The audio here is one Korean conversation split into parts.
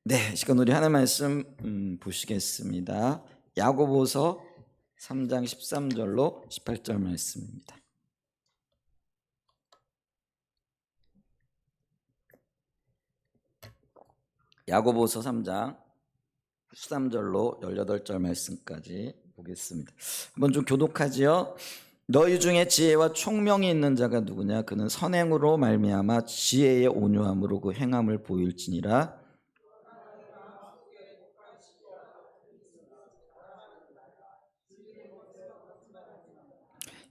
네, 시간 우리 하나님 말씀 보시겠습니다. 야고보서 3장 13절로 18절 말씀입니다. 야고보서 3장 13절로 18절 말씀까지 보겠습니다. 한번 좀 교독하지요. 너희 중에 지혜와 총명이 있는 자가 누구냐? 그는 선행으로 말미암아 지혜의 온유함으로 그 행함을 보일지니라.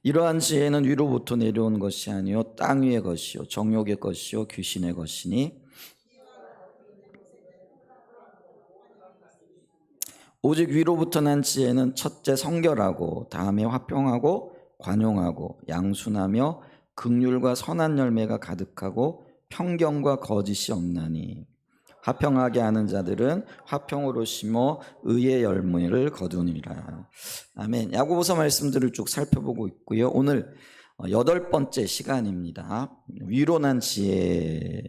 이러한 지혜는 위로부터 내려온 것이 아니요 땅 위의 것이요 정욕의 것이요 귀신의 것이니 오직 위로부터 난 지혜는 첫째 성결하고 다음에 화평하고 관용하고 양순하며 긍휼과 선한 열매가 가득하고 편견과 거짓이 없나니 화평하게 하는 자들은 화평으로 심어 의의 열매를 거두니라. 아멘. 야고보서 말씀들을 쭉 살펴보고 있고요. 오늘 8번째 시간입니다. 위로 난 지혜,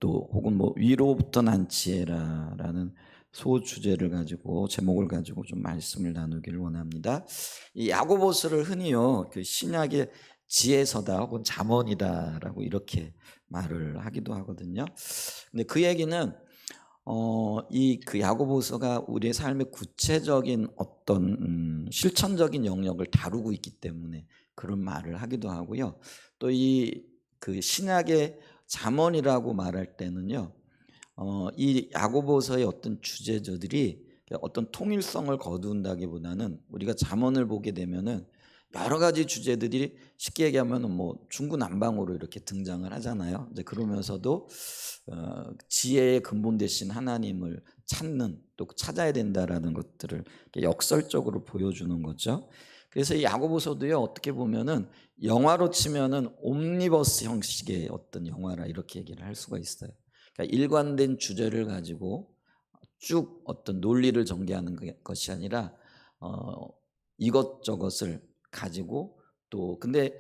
또 혹은 위로부터 난 지혜라는 소주제를 가지고, 제목을 가지고 좀 말씀을 나누기를 원합니다. 이 야고보서를 흔히요 그 신약의 지혜서다 혹은 잠언이다라고 이렇게 말을 하기도 하거든요. 근데 그 얘기는 이 그 야고보서가 우리의 삶의 구체적인 어떤 실천적인 영역을 다루고 있기 때문에 그런 말을 하기도 하고요. 또 이 그 신약의 잠언이라고 말할 때는요, 이 야고보서의 어떤 주제저들이 어떤 통일성을 거둔다기보다는 우리가 잠언을 보게 되면은 여러 가지 주제들이 쉽게 얘기하면 중구난방으로 이렇게 등장을 하잖아요. 이제 그러면서도 지혜의 근본 되신 하나님을 찾는, 또 찾아야 된다라는 것들을 역설적으로 보여주는 거죠. 그래서 이 야고보서도요 어떻게 보면은 영화로 치면은 옴니버스 형식의 어떤 영화라 이렇게 얘기를 할 수가 있어요. 그러니까 일관된 주제를 가지고 쭉 어떤 논리를 전개하는 것이 아니라 이것저것을 가지고, 또 근데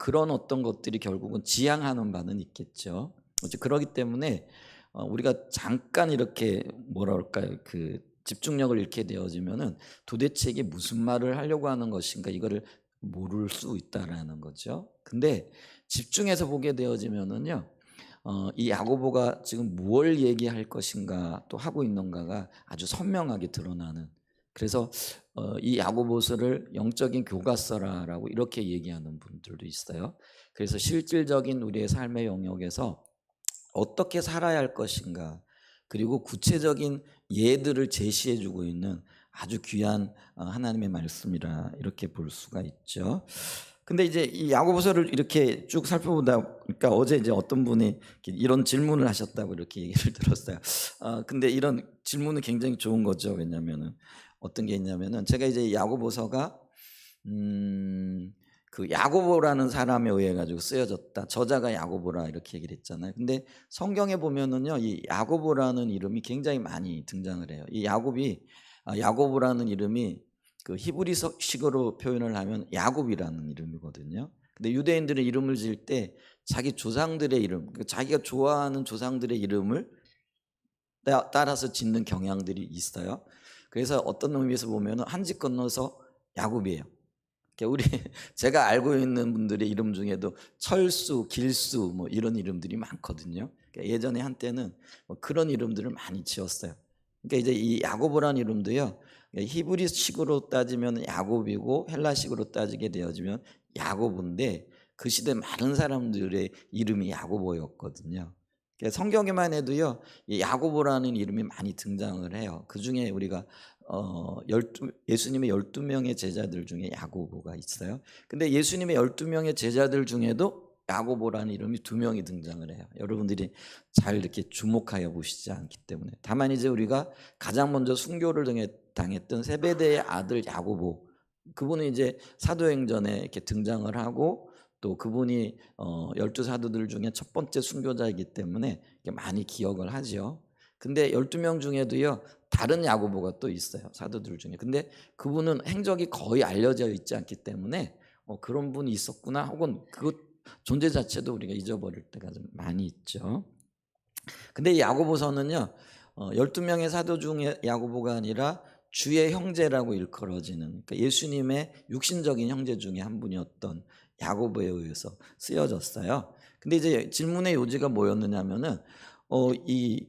그런 어떤 것들이 결국은 지향하는 바는 있겠죠. 그렇기 때문에 우리가 잠깐 이렇게 뭐라 그럴까요? 그 집중력을 잃게 되어지면은 도대체 이게 무슨 말을 하려고 하는 것인가 이거를 모를 수 있다라는 거죠. 근데 집중해서 보게 되어지면은요, 이 야고보가 지금 무엇을 얘기할 것인가 또 하고 있는가가 아주 선명하게 드러나는, 그래서 이 야고보서를 영적인 교과서라고 이렇게 얘기하는 분들도 있어요. 그래서 실질적인 우리의 삶의 영역에서 어떻게 살아야 할 것인가, 그리고 구체적인 예들을 제시해 주고 있는 아주 귀한 하나님의 말씀이라 이렇게 볼 수가 있죠. 근데 이제 이 야고보서를 이렇게 쭉 살펴보다 보니까 어제 이제 어떤 분이 이런 질문을 하셨다고 이렇게 얘기를 들었어요. 근데 이런 질문은 굉장히 좋은 거죠. 왜냐면은 어떤 게 있냐면은 제가 이제 야고보서가 그 야고보라는 사람에 의해 가지고 쓰여졌다. 저자가 야고보라 이렇게 얘기를 했잖아요. 근데 성경에 보면은요, 이 야고보라는 이름이 굉장히 많이 등장을 해요. 이 야고보라는 이름이 그 히브리식으로 표현을 하면 야곱이라는 이름이거든요. 근데 유대인들은 이름을 지을 때 자기 조상들의 이름, 자기가 좋아하는 조상들의 이름을 따라서 짓는 경향들이 있어요. 그래서 어떤 의미에서 보면 한 집 건너서 야곱이에요. 우리 제가 알고 있는 분들의 이름 중에도 철수, 길수 이런 이름들이 많거든요. 예전에 한때는 그런 이름들을 많이 지었어요. 그러니까 이제 이 야고보라는 이름도요, 히브리식으로 따지면 야곱이고 헬라식으로 따지게 되어지면 야고보인데, 그 시대 많은 사람들의 이름이 야고보였거든요. 성경에만 해도요, 이 야고보라는 이름이 많이 등장을 해요. 그 중에 우리가 예수님의 12명의 제자들 중에 야고보가 있어요. 근데 예수님의 12명의 제자들 중에도 야고보라는 이름이 2명이 등장을 해요. 여러분들이 잘 이렇게 주목하여 보시지 않기 때문에. 다만 이제 우리가 가장 먼저 순교를 당했던 세베대의 아들 야고보, 그분은 이제 사도행전에 이렇게 등장을 하고, 또 그분이 12사도들 중에 첫 번째 순교자이기 때문에 많이 기억을 하죠. 근데 12명 중에도요 다른 야고보가 또 있어요, 사도들 중에. 근데 그분은 행적이 거의 알려져 있지 않기 때문에 그런 분이 있었구나, 혹은 그 존재 자체도 우리가 잊어버릴 때가 좀 많이 있죠. 근데 이 야고보서는요, 12명의 사도 중에 야고보가 아니라 주의 형제라고 일컬어지는, 그러니까 예수님의 육신적인 형제 중에 한 분이었던 야고보에 의해서 쓰여졌어요. 근데 이제 질문의 요지가 뭐였느냐면은 이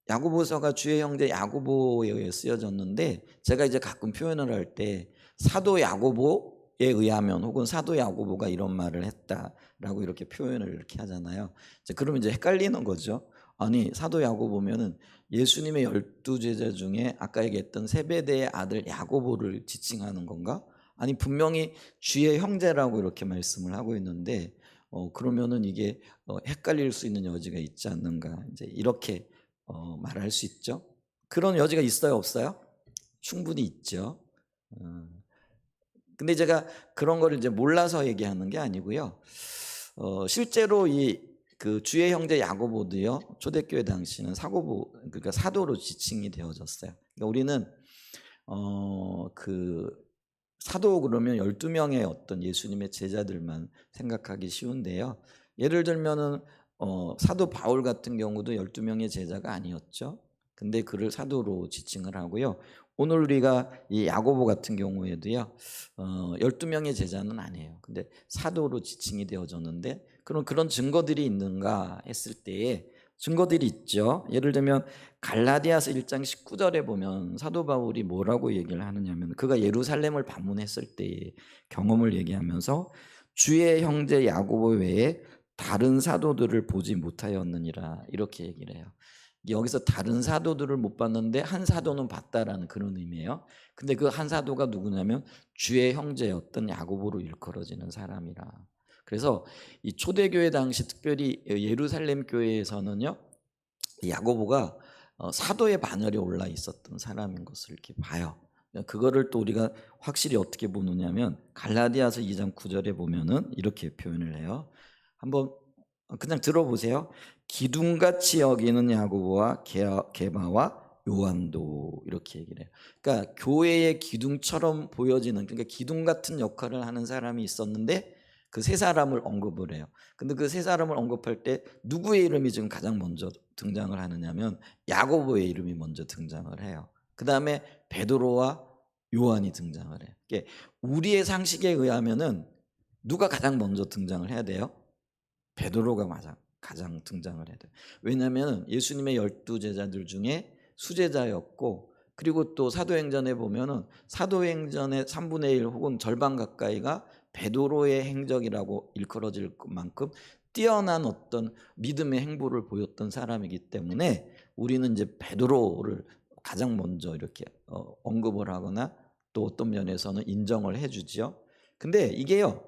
야고보서가 주의 형제 야고보에 의해 쓰여졌는데, 제가 이제 가끔 표현을 할 때 사도 야고보에 의하면 혹은 사도 야고보가 이런 말을 했다라고 이렇게 표현을 이렇게 하잖아요. 그러면 이제 헷갈리는 거죠. 아니, 사도 야고보면은 예수님의 12제자 중에 아까 얘기했던 세베대의 아들 야고보를 지칭하는 건가? 아니, 분명히 주의 형제라고 이렇게 말씀을 하고 있는데 그러면은 이게 헷갈릴 수 있는 여지가 있지 않는가, 이제 이렇게 말할 수 있죠. 그런 여지가 있어요, 없어요? 충분히 있죠. 어, 근데 제가 그런 거를 이제 몰라서 얘기하는 게 아니고요. 실제로 이 그 주의 형제 야고보도요, 초대교회 당시는 사고보, 그러니까 사도로 지칭이 되어졌어요. 그러니까 우리는 그 사도 그러면 12명의 어떤 예수님의 제자들만 생각하기 쉬운데요. 예를 들면은 사도 바울 같은 경우도 12명의 제자가 아니었죠. 근데 그를 사도로 지칭을 하고요. 오늘 우리가 이 야고보 같은 경우에도요. 12명의 제자는 아니에요. 근데 사도로 지칭이 되어졌는데, 그럼 그런 증거들이 있는가 했을 때에 증거들이 있죠. 예를 들면 갈라디아서 1장 19절에 보면 사도 바울이 뭐라고 얘기를 하느냐면, 그가 예루살렘을 방문했을 때의 경험을 얘기하면서 주의 형제 야고보 외에 다른 사도들을 보지 못하였느니라, 이렇게 얘기를 해요. 여기서 다른 사도들을 못 봤는데 한 사도는 봤다라는 그런 의미예요. 근데 그 한 사도가 누구냐면 주의 형제였던 야고보로 일컬어지는 사람이라. 그래서 이 초대교회 당시 특별히 예루살렘 교회에서는요, 야고보가 사도의 반열에 올라 있었던 사람인 것을 이렇게 봐요. 그거를 또 우리가 확실히 어떻게 보느냐면 갈라디아서 2장 9절에 보면은 이렇게 표현을 해요. 한번 그냥 들어보세요. 기둥같이 여기는 야고보와 게바와 요한도, 이렇게 얘기를 해요. 그러니까 교회의 기둥처럼 보여지는, 그러니까 기둥 같은 역할을 하는 사람이 있었는데 그 세 사람을 언급을 해요. 근데 그 세 사람을 언급할 때 누구의 이름이 지금 가장 먼저 등장을 하느냐면 야고보의 이름이 먼저 등장을 해요. 그 다음에 베드로와 요한이 등장을 해요. 그러니까 우리의 상식에 의하면은 누가 가장 먼저 등장을 해야 돼요? 베드로가 가장 등장을 해야 돼요. 왜냐하면 예수님의 12제자들 중에 수제자였고, 그리고 또 사도행전에 보면은 사도행전의 3분의 1 혹은 절반 가까이가 베드로의 행적이라고 일컬어질 만큼 뛰어난 어떤 믿음의 행보를 보였던 사람이기 때문에 우리는 이제 베드로를 가장 먼저 이렇게 언급을 하거나 또 어떤 면에서는 인정을 해주지요. 근데 이게요,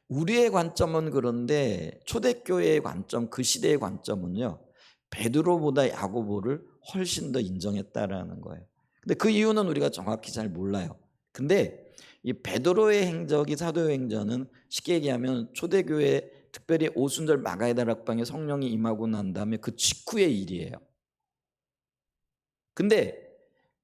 우리의 관점은 그런데 초대교회의 관점, 그 시대의 관점은요, 베드로보다 야고보를 훨씬 더 인정했다라는 거예요. 근데 그 이유는 우리가 정확히 잘 몰라요. 근데 이 베드로의 행적이 사도행전은 쉽게 얘기하면 초대교회 특별히 오순절 마가의 다락방에 성령이 임하고 난 다음에 그 직후의 일이에요. 근데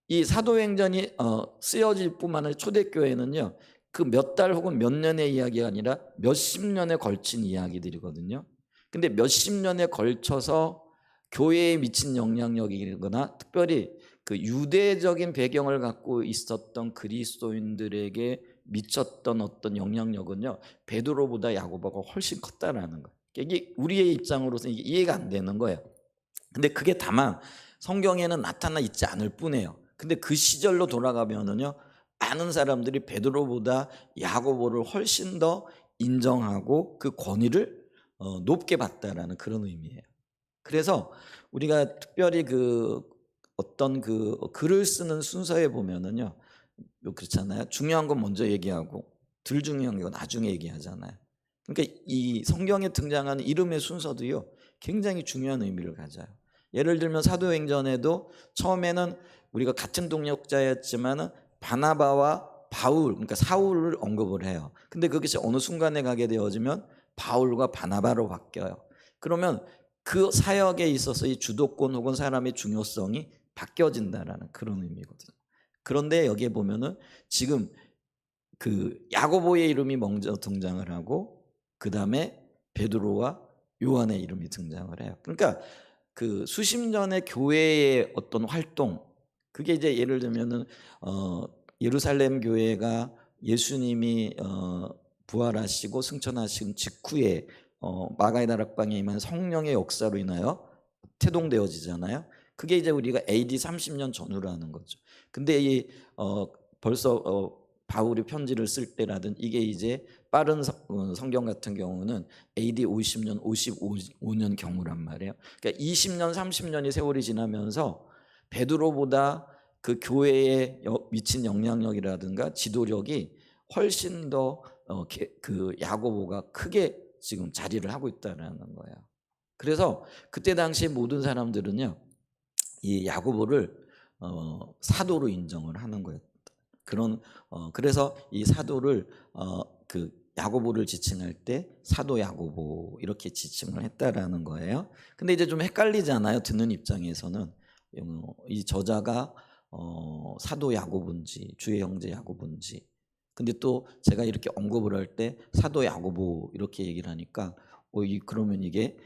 이 사도행전이 쓰여질 뿐만 아니라 초대교회는요, 그 몇 달 혹은 몇 년의 이야기가 아니라 몇십 년에 걸친 이야기들이거든요. 근데 몇십 년에 걸쳐서 교회에 미친 영향력이거나 특별히 그 유대적인 배경을 갖고 있었던 그리스도인들에게 미쳤던 어떤 영향력은요, 베드로보다 야고보가 훨씬 컸다라는 거예요. 이게 우리의 입장으로서는 이게 이해가 안 되는 거예요. 근데 그게 다만 성경에는 나타나 있지 않을 뿐이에요. 근데 그 시절로 돌아가면은요, 많은 사람들이 베드로보다 야고보를 훨씬 더 인정하고 그 권위를 높게 봤다라는 그런 의미예요. 그래서 우리가 특별히 그 어떤 그 글을 쓰는 순서에 보면은요, 그렇잖아요. 중요한 건 먼저 얘기하고 덜 중요한 건 나중에 얘기하잖아요. 그러니까 이 성경에 등장하는 이름의 순서도요, 굉장히 중요한 의미를 가져요. 예를 들면 사도행전에도 처음에는 우리가 같은 동역자였지만은 바나바와 바울, 그러니까 사울을 언급을 해요. 근데 그것이 어느 순간에 가게 되어지면 바울과 바나바로 바뀌어요. 그러면 그 사역에 있어서 이 주도권 혹은 사람의 중요성이 바뀌어진다라는 그런 의미거든요. 그런데 여기에 보면은 지금 그 야고보의 이름이 먼저 등장을 하고 그 다음에 베드로와 요한의 이름이 등장을 해요. 그러니까 그 수십 년의 교회의 어떤 활동, 그게 이제 예를 들면은 예루살렘 교회가 예수님이 부활하시고 승천하신 직후에 마가의 다락방에 임한 성령의 역사로 인하여 태동되어지잖아요. 그게 이제 우리가 AD 30년 전후로 하는 거죠. 근데 이 벌써 바울이 편지를 쓸 때라든 이게 이제 빠른 성경 같은 경우는 AD 50년, 55년 경우란 말이에요. 그러니까 20년, 30년이 세월이 지나면서 베드로보다 그 교회에 미친 영향력이라든가 지도력이 훨씬 더 그 야고보가 크게 지금 자리를 하고 있다라는 거예요. 그래서 그때 당시 모든 사람들은요, 이 야고보를 사도로 인정을 하는 거예요. 그래서 이 사도를 그 야고보를 지칭할 때 사도 야고보 이렇게 지칭을 했다라는 거예요. 근데 이제 좀 헷갈리잖아요. 듣는 입장에서는 이 저자가 사도 야고보인지 주의 형제 야고보인지. 근데 또 제가 이렇게 언급을 할 때 사도 야고보 이렇게 얘기를 하니까 그러면 이게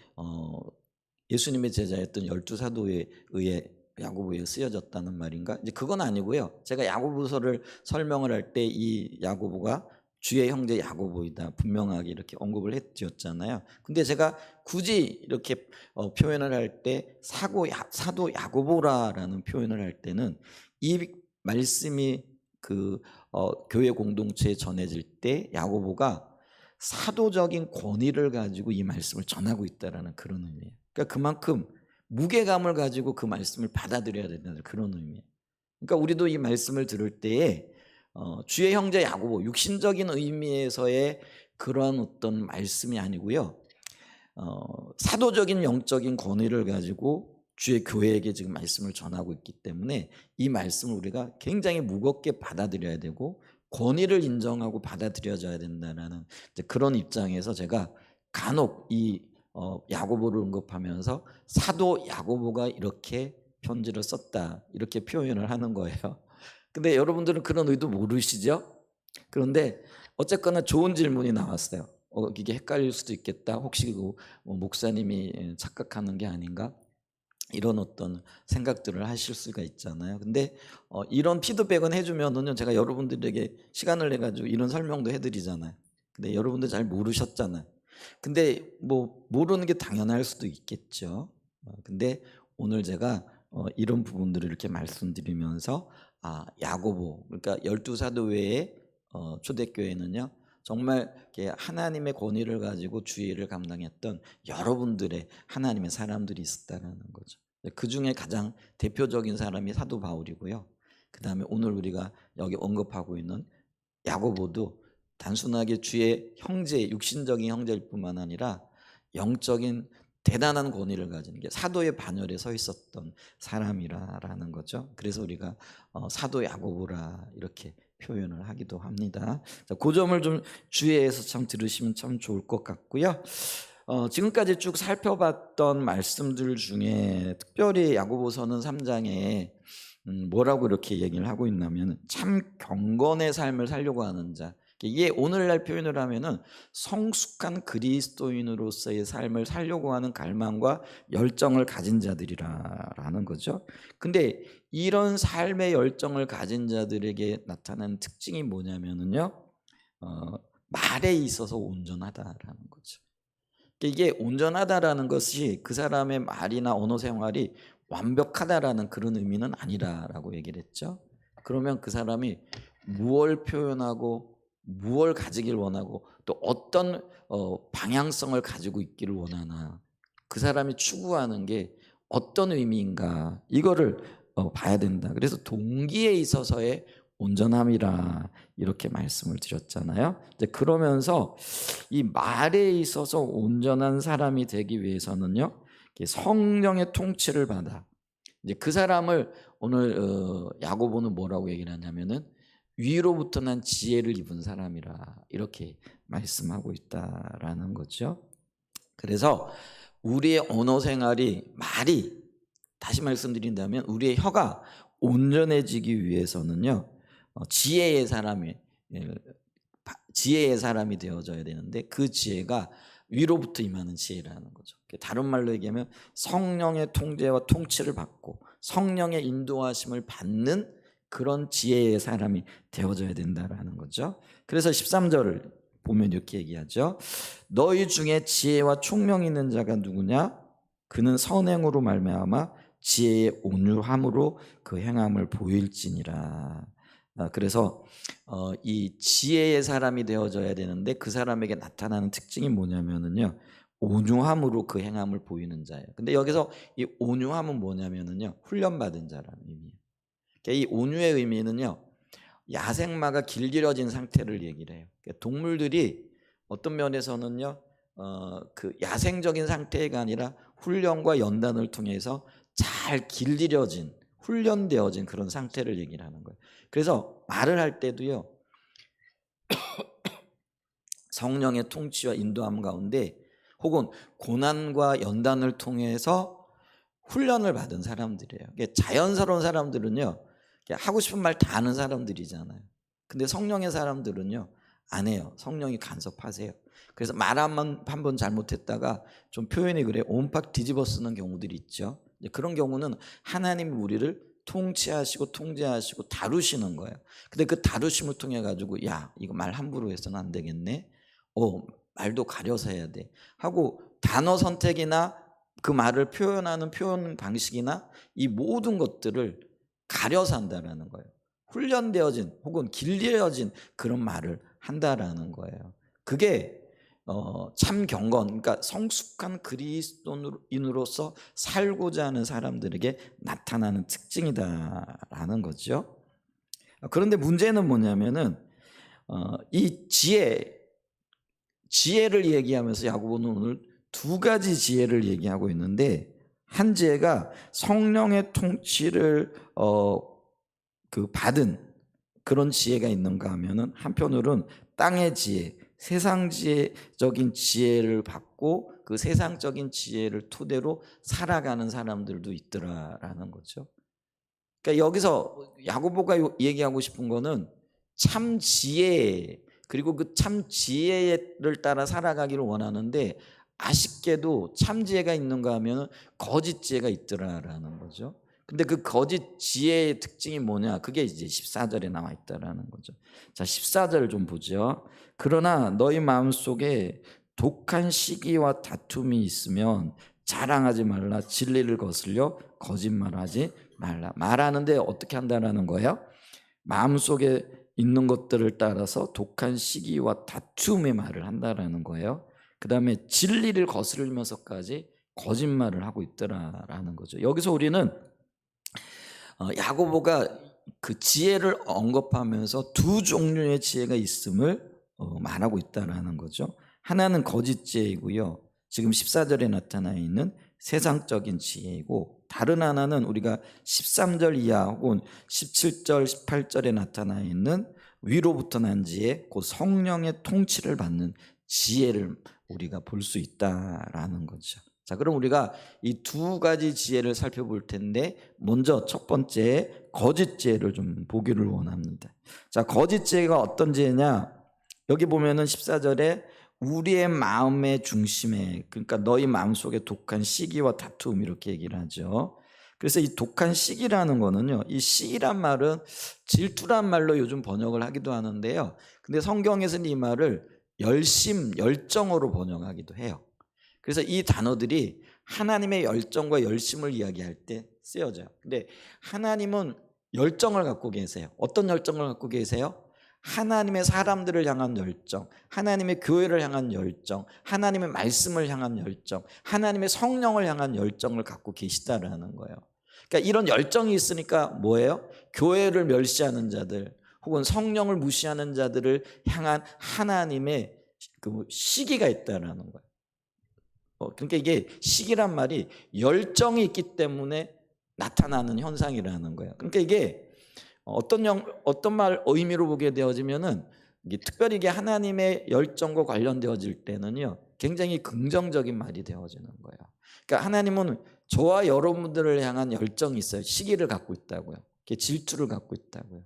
예수님의 제자였던 12사도에 의해 야고보에 쓰여졌다는 말인가? 이제 그건 아니고요. 제가 야고보서를 설명을 할 때 이 야고보가 주의 형제 야고보이다 분명하게 이렇게 언급을 해드렸잖아요. 근데 제가 굳이 이렇게 표현을 할 때 사도 야고보라라는 표현을 할 때는 이 말씀이 그 교회 공동체에 전해질 때 야고보가 사도적인 권위를 가지고 이 말씀을 전하고 있다라는 그런 의미예요. 그러니까 그만큼 무게감을 가지고 그 말씀을 받아들여야 된다는 그런 의미예요. 그러니까 우리도 이 말씀을 들을 때에 주의 형제 야고보 육신적인 의미에서의 그런 어떤 말씀이 아니고요. 사도적인 영적인 권위를 가지고 주의 교회에게 지금 말씀을 전하고 있기 때문에 이 말씀을 우리가 굉장히 무겁게 받아들여야 되고 권위를 인정하고 받아들여져야 된다는 그런 입장에서 제가 간혹 이 야고보를 언급하면서 사도 야고보가 이렇게 편지를 썼다 이렇게 표현을 하는 거예요. 근데 여러분들은 그런 의도 모르시죠? 그런데 어쨌거나 좋은 질문이 나왔어요. 이게 헷갈릴 수도 있겠다. 혹시 목사님이 착각하는 게 아닌가? 이런 어떤 생각들을 하실 수가 있잖아요. 근데 이런 피드백은 해주면은요, 제가 여러분들에게 시간을 내 가지고 이런 설명도 해드리잖아요. 근데 여러분들 잘 모르셨잖아요. 근데 뭐 모르는 게 당연할 수도 있겠죠. 근데 오늘 제가 이런 부분들을 이렇게 말씀드리면서 야고보, 그러니까 12사도 외에 초대교회는요, 정말 하나님의 권위를 가지고 주의를 감당했던 여러분들의 하나님의 사람들이 있었다는 거죠. 그 중에 가장 대표적인 사람이 사도 바울이고요. 그 다음에 오늘 우리가 여기 언급하고 있는 야고보도 단순하게 주의 형제, 육신적인 형제일 뿐만 아니라 영적인 대단한 권위를 가진 게 사도의 반열에 서 있었던 사람이라는 거죠. 그래서 우리가 사도 야고보라 이렇게 표현을 하기도 합니다. 그 점을 좀 주의해서 참 들으시면 참 좋을 것 같고요. 지금까지 쭉 살펴봤던 말씀들 중에 특별히 야고보서는 3장에 뭐라고 이렇게 얘기를 하고 있냐면 참 경건의 삶을 살려고 하는 자, 이게 오늘날 표현을 하면은 성숙한 그리스도인으로서의 삶을 살려고 하는 갈망과 열정을 가진 자들이라는 거죠. 근데 이런 삶의 열정을 가진 자들에게 나타나는 특징이 뭐냐면은요, 말에 있어서 온전하다라는 거죠. 이게 온전하다라는 것이 그 사람의 말이나 언어 생활이 완벽하다라는 그런 의미는 아니라라고 얘기를 했죠. 그러면 그 사람이 무엇을 표현하고 무엇을 가지길 원하고 또 어떤 방향성을 가지고 있기를 원하나, 그 사람이 추구하는 게 어떤 의미인가, 이거를 봐야 된다. 그래서 동기에 있어서의 온전함이라 이렇게 말씀을 드렸잖아요. 이제 그러면서 이 말에 있어서 온전한 사람이 되기 위해서는요, 성령의 통치를 받아. 이제 그 사람을 오늘 야고보는 뭐라고 얘기를 하냐면은 위로부터 난 지혜를 입은 사람이라 이렇게 말씀하고 있다라는 거죠. 그래서 우리의 언어 생활이 말이, 다시 말씀드린다면 우리의 혀가 온전해지기 위해서는요, 지혜의 사람이 되어져야 되는데 그 지혜가 위로부터 임하는 지혜라는 거죠. 다른 말로 얘기하면 성령의 통제와 통치를 받고 성령의 인도하심을 받는 그런 지혜의 사람이 되어져야 된다라는 거죠. 그래서 13절을 보면 이렇게 얘기하죠. 너희 중에 지혜와 총명이 있는 자가 누구냐? 그는 선행으로 말미암아 지혜의 온유함으로 그 행함을 보일지니라. 그래서 이 지혜의 사람이 되어져야 되는데 그 사람에게 나타나는 특징이 뭐냐면은요, 온유함으로 그 행함을 보이는 자예요. 근데 여기서 이 온유함은 뭐냐면은요, 훈련받은 자라는 의미예요. 그러니까 이 온유의 의미는요, 야생마가 길들여진 상태를 얘기를 해요. 그러니까 동물들이 어떤 면에서는요, 그 야생적인 상태가 아니라 훈련과 연단을 통해서 잘 길들여진, 훈련되어진 그런 상태를 얘기를 하는 거예요. 그래서 말을 할 때도요, 성령의 통치와 인도함 가운데 혹은 고난과 연단을 통해서 훈련을 받은 사람들이에요. 자연스러운 사람들은요, 하고 싶은 말 다 하는 사람들이잖아요. 근데 성령의 사람들은요, 안 해요. 성령이 간섭하세요. 그래서 말 한 번 잘못했다가 좀 표현이 그래 온팍 뒤집어 쓰는 경우들이 있죠. 그런 경우는 하나님이 우리를 통치하시고 통제하시고 다루시는 거예요. 근데 그 다루심을 통해 가지고 야, 이거 말 함부로 해서는 안 되겠네. 말도 가려서 해야 돼. 하고 단어 선택이나 그 말을 표현하는 표현 방식이나 이 모든 것들을 가려서 한다라는 거예요. 훈련되어진 혹은 길들여진 그런 말을 한다라는 거예요. 그게 참 경건, 그러니까 성숙한 그리스도인으로서 살고자 하는 사람들에게 나타나는 특징이다라는 거죠. 그런데 문제는 뭐냐면은 이 지혜를 얘기하면서 야고보는 오늘 두 가지 지혜를 얘기하고 있는데, 한 지혜가 성령의 통치를 받은 그런 지혜가 있는가 하면은, 한편으로는 땅의 지혜, 세상 지혜적인 지혜를 받고 그 세상적인 지혜를 토대로 살아가는 사람들도 있더라라는 거죠. 그러니까 여기서 야고보가 얘기하고 싶은 거는 참 지혜, 그리고 그 참 지혜를 따라 살아가기를 원하는데, 아쉽게도 참 지혜가 있는가 하면 거짓 지혜가 있더라라는 거죠. 근데 그 거짓 지혜의 특징이 뭐냐? 그게 이제 14절에 나와 있다라는 거죠. 자, 14절 좀 보죠. 그러나 너희 마음속에 독한 시기와 다툼이 있으면 자랑하지 말라. 진리를 거슬려 거짓말하지 말라. 말하는데 어떻게 한다라는 거예요? 마음속에 있는 것들을 따라서 독한 시기와 다툼의 말을 한다라는 거예요. 그 다음에 진리를 거스르면서까지 거짓말을 하고 있더라라는 거죠. 여기서 우리는 야고보가 그 지혜를 언급하면서 두 종류의 지혜가 있음을 말하고 있다라는 거죠. 하나는 거짓 지혜이고요, 지금 14절에 나타나 있는 세상적인 지혜이고, 다른 하나는 우리가 13절 이하 혹은 17절 18절에 나타나 있는 위로부터 난 지혜, 그 성령의 통치를 받는 지혜를 우리가 볼 수 있다라는 거죠. 자, 그럼 우리가 이 두 가지 지혜를 살펴볼 텐데, 먼저 첫 번째 거짓 지혜를 좀 보기를 원합니다. 자, 거짓 지혜가 어떤 지혜냐? 여기 보면은 14절에 우리의 마음의 중심에, 그러니까 너희 마음속에 독한 시기와 다툼, 이렇게 얘기를 하죠. 그래서 이 독한 시기라는 거는요, 이 시기란 말은 질투란 말로 요즘 번역을 하기도 하는데요, 근데 성경에서는 이 말을 열정으로 번역하기도 해요. 그래서 이 단어들이 하나님의 열정과 열심을 이야기할 때 쓰여져요. 근데 하나님은 열정을 갖고 계세요. 어떤 열정을 갖고 계세요? 하나님의 사람들을 향한 열정, 하나님의 교회를 향한 열정, 하나님의 말씀을 향한 열정, 하나님의 성령을 향한 열정을 갖고 계시다라는 거예요. 그러니까 이런 열정이 있으니까 뭐예요? 교회를 멸시하는 자들 혹은 성령을 무시하는 자들을 향한 하나님의 그 시기가 있다라는 거예요. 그러니까 이게 시기란 말이 열정이 있기 때문에 나타나는 현상이라는 거예요. 그러니까 이게 어떤 말 의미로 보게 되어지면은, 이게 특별히 이게 하나님의 열정과 관련되어질 때는요, 굉장히 긍정적인 말이 되어지는 거예요. 그러니까 하나님은 저와 여러분들을 향한 열정이 있어요. 시기를 갖고 있다고요. 질투를 갖고 있다고요.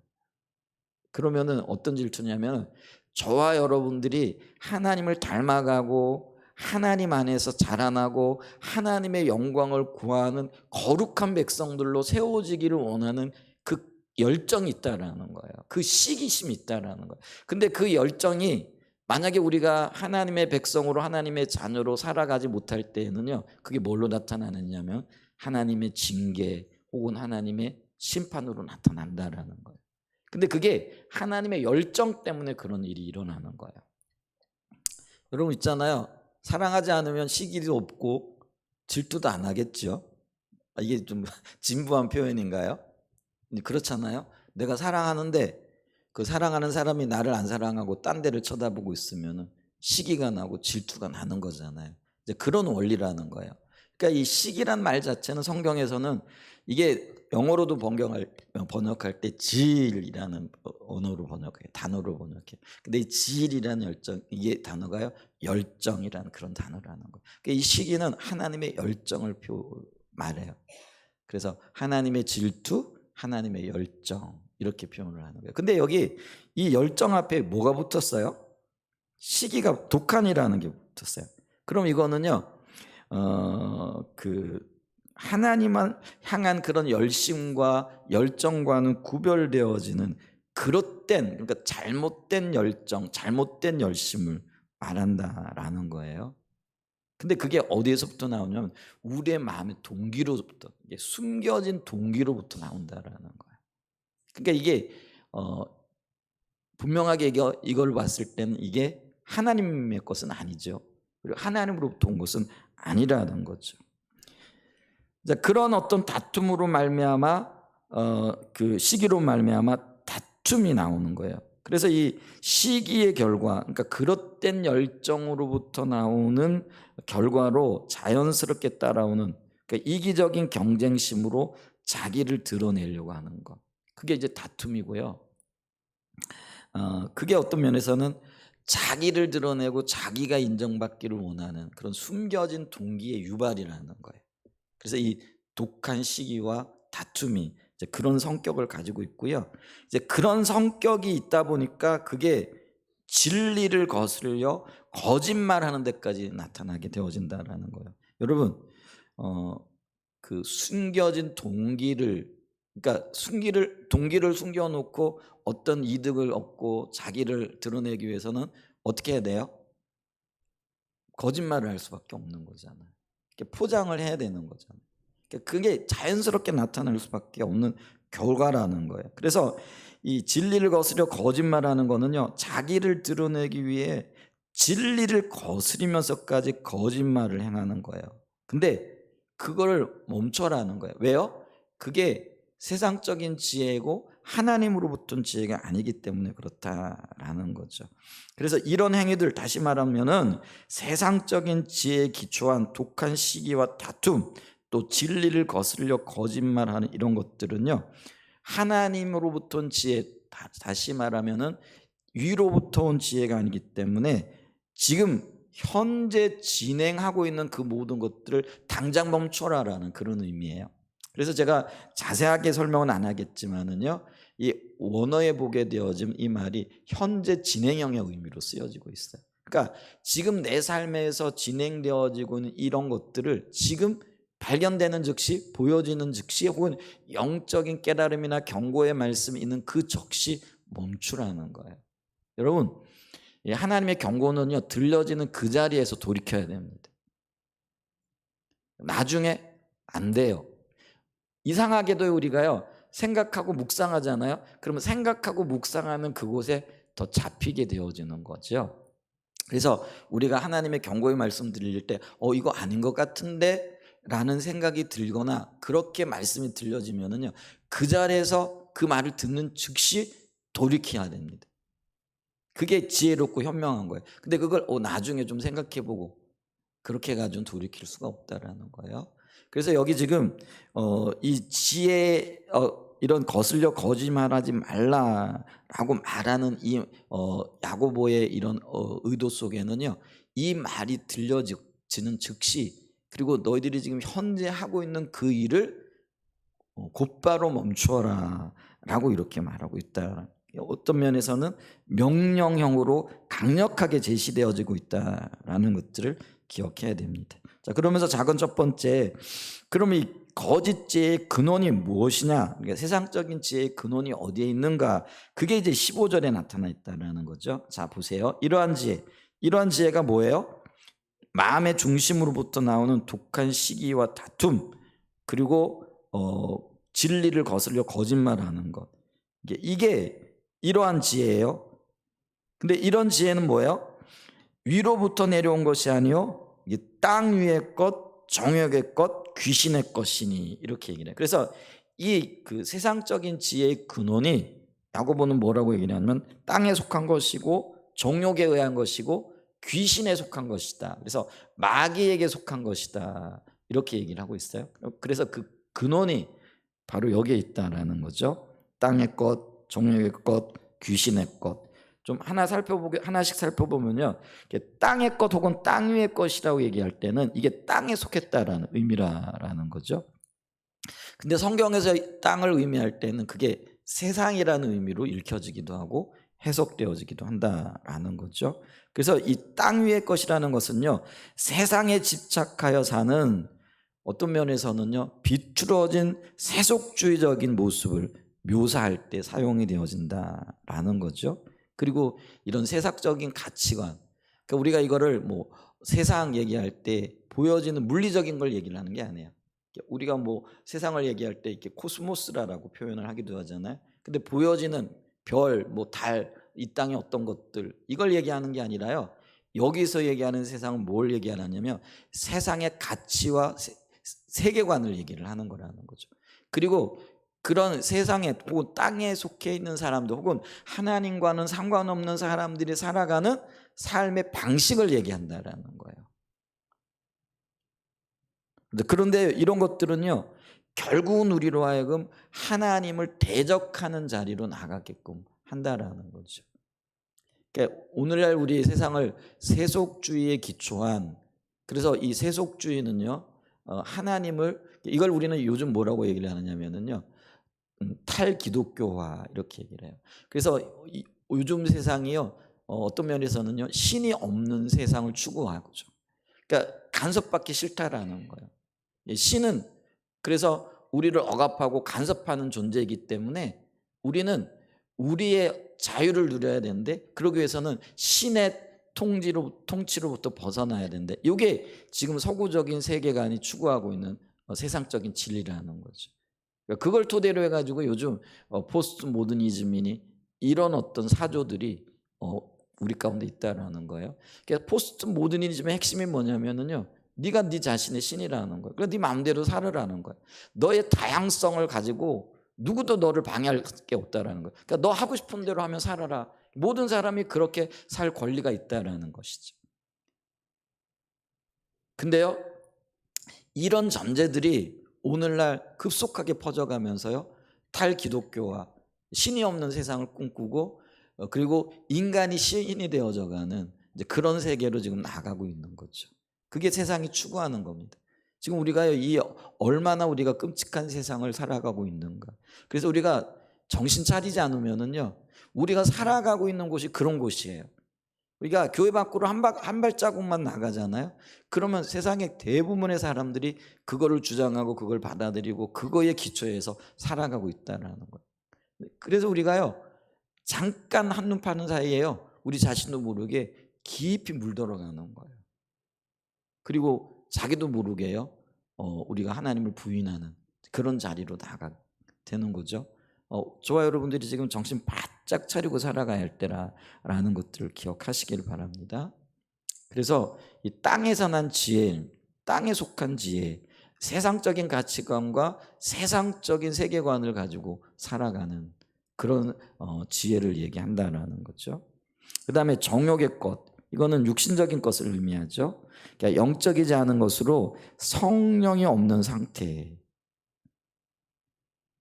그러면은 어떤 질투냐면, 저와 여러분들이 하나님을 닮아가고 하나님 안에서 자라나고 하나님의 영광을 구하는 거룩한 백성들로 세워지기를 원하는 그 열정이 있다라는 거예요. 그 시기심이 있다라는 거예요. 근데 그 열정이 만약에 우리가 하나님의 백성으로 하나님의 자녀로 살아가지 못할 때에는요, 그게 뭘로 나타나느냐면 하나님의 징계 혹은 하나님의 심판으로 나타난다라는 거예요. 근데 그게 하나님의 열정 때문에 그런 일이 일어나는 거예요. 여러분 있잖아요. 사랑하지 않으면 시기도 없고 질투도 안 하겠죠. 이게 좀 진부한 표현인가요? 그렇잖아요. 내가 사랑하는데 그 사랑하는 사람이 나를 안 사랑하고 딴 데를 쳐다보고 있으면 시기가 나고 질투가 나는 거잖아요. 이제 그런 원리라는 거예요. 그러니까 이 시기란 말 자체는 성경에서는 이게 영어로도 번역할 때 질이라는 언어로 번역해요. 단어로 번역해요. 근데 이 질이라는 열정, 이게 단어가요, 열정이라는 그런 단어라는 거예요. 그러니까 이 시기는 하나님의 열정을 말해요. 그래서 하나님의 질투, 하나님의 열정 이렇게 표현을 하는 거예요. 근데 여기 이 열정 앞에 뭐가 붙었어요? 시기가 독한이라는 게 붙었어요. 그럼 이거는요, 그 하나님을 향한 그런 열심과 열정과는 구별되어지는 그릇된, 그러니까 잘못된 열정, 잘못된 열심을 말한다라는 거예요. 근데 그게 어디에서부터 나오냐면 우리의 마음의 동기로부터, 숨겨진 동기로부터 나온다라는 거예요. 그러니까 이게 분명하게 이걸 봤을 때는 이게 하나님의 것은 아니죠. 그리고 하나님으로부터 온 것은 아니라는 거죠. 그런 어떤 다툼으로 말미암아 그 시기로 말미암아 다툼이 나오는 거예요. 그래서 이 시기의 결과, 그러니까 그릇된 열정으로부터 나오는 결과로 자연스럽게 따라오는, 그러니까 이기적인 경쟁심으로 자기를 드러내려고 하는 것, 그게 이제 다툼이고요. 그게 어떤 면에서는 자기를 드러내고 자기가 인정받기를 원하는 그런 숨겨진 동기의 유발이라는 거예요. 그래서 이 독한 시기와 다툼이 이제 그런 성격을 가지고 있고요. 이제 그런 성격이 있다 보니까 그게 진리를 거스르려 거짓말하는 데까지 나타나게 되어진다라는 거예요. 여러분, 그 숨겨진 동기를, 그러니까 동기를 숨겨놓고 어떤 이득을 얻고 자기를 드러내기 위해서는 어떻게 해야 돼요? 거짓말을 할 수밖에 없는 거잖아요. 포장을 해야 되는 거잖아요. 그게 자연스럽게 나타날 수밖에 없는 결과라는 거예요. 그래서 이 진리를 거스려 거짓말하는 거는요, 자기를 드러내기 위해 진리를 거스리면서까지 거짓말을 행하는 거예요. 근데 그걸 멈춰라는 거예요. 왜요? 그게 세상적인 지혜고 하나님으로부터 지혜가 아니기 때문에 그렇다라는 거죠. 그래서 이런 행위들, 다시 말하면은 세상적인 지혜에 기초한 독한 시기와 다툼, 또 진리를 거스르려 거짓말하는 이런 것들은요, 하나님으로부터 온 지혜, 다시 말하면은 위로부터 온 지혜가 아니기 때문에 지금 현재 진행하고 있는 그 모든 것들을 당장 멈춰라라는 그런 의미예요. 그래서 제가 자세하게 설명은 안 하겠지만은요, 이 원어에 보게 되어진 이 말이 현재 진행형의 의미로 쓰여지고 있어요. 그러니까 지금 내 삶에서 진행되어지고 있는 이런 것들을 지금 발견되는 즉시, 보여지는 즉시, 혹은 영적인 깨달음이나 경고의 말씀이 있는 그 즉시 멈추라는 거예요. 여러분, 하나님의 경고는요, 들려지는 그 자리에서 돌이켜야 됩니다. 나중에 안 돼요. 이상하게도 우리가요, 생각하고 묵상하잖아요. 그러면 생각하고 묵상하는 그곳에 더 잡히게 되어지는 거죠. 그래서 우리가 하나님의 경고의 말씀 들릴 때 이거 아닌 것 같은데 라는 생각이 들거나 그렇게 말씀이 들려지면은요, 그 자리에서 그 말을 듣는 즉시 돌이켜야 됩니다. 그게 지혜롭고 현명한 거예요. 근데 그걸 나중에 좀 생각해보고 그렇게 해가지고는 돌이킬 수가 없다라는 거예요. 그래서 여기 지금 이 지혜, 이런 거슬려 거짓말하지 말라라고 말하는 이 야고보의 이런 의도 속에는요, 이 말이 들려지는 즉시, 그리고 너희들이 지금 현재 하고 있는 그 일을 곧바로 멈추어라 라고 이렇게 말하고 있다. 어떤 면에서는 명령형으로 강력하게 제시되어지고 있다라는 것들을 기억해야 됩니다. 자, 그러면서 작은 첫 번째, 그러면 이 거짓 지혜의 근원이 무엇이냐? 그러니까 세상적인 지혜의 근원이 어디에 있는가? 그게 이제 15절에 나타나 있다는 거죠. 자, 보세요. 이러한 지혜가 뭐예요? 마음의 중심으로부터 나오는 독한 시기와 다툼, 그리고 진리를 거슬려 거짓말하는 것. 이게 이러한 지혜예요. 근데 이런 지혜는 뭐예요? 위로부터 내려온 것이 아니요, 이게 땅 위의 것, 정욕의 것, 귀신의 것이니, 이렇게 얘기를 해요. 그래서 이 그 세상적인 지혜의 근원이 야고보는 뭐라고 얘기를 하냐면 땅에 속한 것이고 정욕에 의한 것이고 귀신에 속한 것이다. 그래서 마귀에게 속한 것이다. 이렇게 얘기를 하고 있어요. 그래서 그 근원이 바로 여기에 있다라는 거죠. 땅의 것, 정욕의 것, 귀신의 것. 좀 하나씩 살펴보면요, 땅의 것 혹은 땅 위의 것이라고 얘기할 때는 이게 땅에 속했다라는 의미라는 거죠. 근데 성경에서 땅을 의미할 때는 그게 세상이라는 의미로 읽혀지기도 하고 해석되어지기도 한다라는 거죠. 그래서 이 땅 위의 것이라는 것은요, 세상에 집착하여 사는 어떤 면에서는요, 비뚤어진 세속주의적인 모습을 묘사할 때 사용이 되어진다라는 거죠. 그리고 이런 세상적인 가치관, 그러니까 우리가 이거를 뭐 세상 얘기할 때 보여지는 물리적인 걸 얘기를 하는 게 아니에요. 우리가 뭐 세상을 얘기할 때 이렇게 코스모스라고 표현을 하기도 하잖아요. 근데 보여지는 별, 뭐 달, 이 땅의 어떤 것들, 이걸 얘기하는 게 아니라요, 여기서 얘기하는 세상은 뭘 얘기하냐면 세상의 가치와 세계관을 얘기를 하는 거라는 거죠. 그리고 그런 세상에 혹은 땅에 속해 있는 사람들 혹은 하나님과는 상관없는 사람들이 살아가는 삶의 방식을 얘기한다라는 거예요. 그런데 이런 것들은요, 결국은 우리로 하여금 하나님을 대적하는 자리로 나가게끔 한다라는 거죠. 그러니까 오늘날 우리 세상을 세속주의에 기초한, 그래서 이 세속주의는요, 하나님을, 이걸 우리는 요즘 뭐라고 얘기를 하느냐면요, 탈기독교화 이렇게 얘기를 해요. 그래서 요즘 세상이요, 어떤 면에서는요, 신이 없는 세상을 추구하죠. 그러니까 간섭받기 싫다라는 거예요. 신은 그래서 우리를 억압하고 간섭하는 존재이기 때문에 우리는 우리의 자유를 누려야 되는데, 그러기 위해서는 신의 통치로부터 벗어나야 되는데, 이게 지금 서구적인 세계관이 추구하고 있는 세상적인 진리라는 거죠. 그걸 토대로 해가지고 요즘 포스트 모더니즘이니 이런 어떤 사조들이 우리 가운데 있다라는 거예요. 그러니까 포스트 모더니즘의 핵심이 뭐냐면은요, 네가 네 자신의 신이라는 거예요. 그러니까 네 마음대로 살으라는 거예요. 너의 다양성을 가지고 누구도 너를 방해할 게 없다라는 거예요. 그러니까 너 하고 싶은 대로 하면 살아라. 모든 사람이 그렇게 살 권리가 있다라는 것이죠. 근데요, 이런 전제들이 오늘날 급속하게 퍼져가면서요, 탈기독교와 신이 없는 세상을 꿈꾸고 그리고 인간이 신이 되어져가는 이제 그런 세계로 지금 나가고 있는 거죠. 그게 세상이 추구하는 겁니다. 지금 우리가 얼마나 우리가 끔찍한 세상을 살아가고 있는가. 그래서 우리가 정신 차리지 않으면은요, 우리가 살아가고 있는 곳이 그런 곳이에요. 우리가 교회 밖으로 한 발자국만 나가잖아요. 그러면 세상의 대부분의 사람들이 그거를 주장하고 그걸 받아들이고 그거에 기초해서 살아가고 있다는 거예요. 그래서 우리가요, 잠깐 한눈 파는 사이에요, 우리 자신도 모르게 깊이 물들어가는 거예요. 그리고 자기도 모르게요, 우리가 하나님을 부인하는 그런 자리로 나가 되는 거죠. 저와 여러분들이 지금 정신 바짝 차리고 살아가야 할 때라는 것들을 기억하시길 바랍니다. 그래서 이 땅에서 난 지혜, 땅에 속한 지혜, 세상적인 가치관과 세상적인 세계관을 가지고 살아가는 그런 지혜를 얘기한다는 거죠. 그 다음에 정욕의 것, 이거는 육신적인 것을 의미하죠. 그러니까 영적이지 않은 것으로 성령이 없는 상태.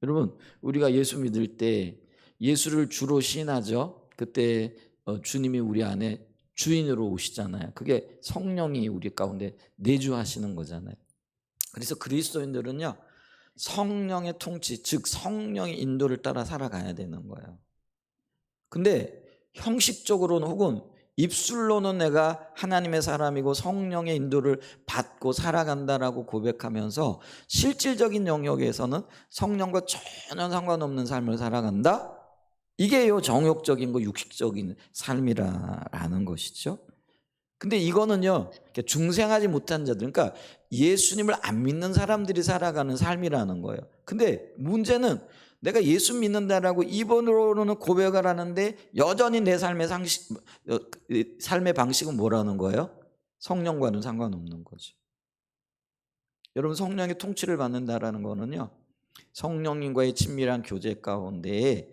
여러분, 우리가 예수 믿을 때 예수를 주로 시인하죠. 그때 주님이 우리 안에 주인으로 오시잖아요. 그게 성령이 우리 가운데 내주하시는 거잖아요. 그래서 그리스도인들은요, 성령의 통치, 즉 성령의 인도를 따라 살아가야 되는 거예요. 근데 형식적으로는 혹은 입술로는 내가 하나님의 사람이고 성령의 인도를 받고 살아간다라고 고백하면서 실질적인 영역에서는 성령과 전혀 상관없는 삶을 살아간다? 이게 요 정욕적인 거 육식적인 삶이라는 것이죠. 근데 이거는요 중생하지 못한 자들, 그러니까 예수님을 안 믿는 사람들이 살아가는 삶이라는 거예요. 근데 문제는 내가 예수 믿는다라고 입으로는 고백을 하는데 여전히 내 삶의 방식은 뭐라는 거예요? 성령과는 상관없는 거죠. 여러분, 성령의 통치를 받는다라는 거는요 성령님과의 친밀한 교제 가운데에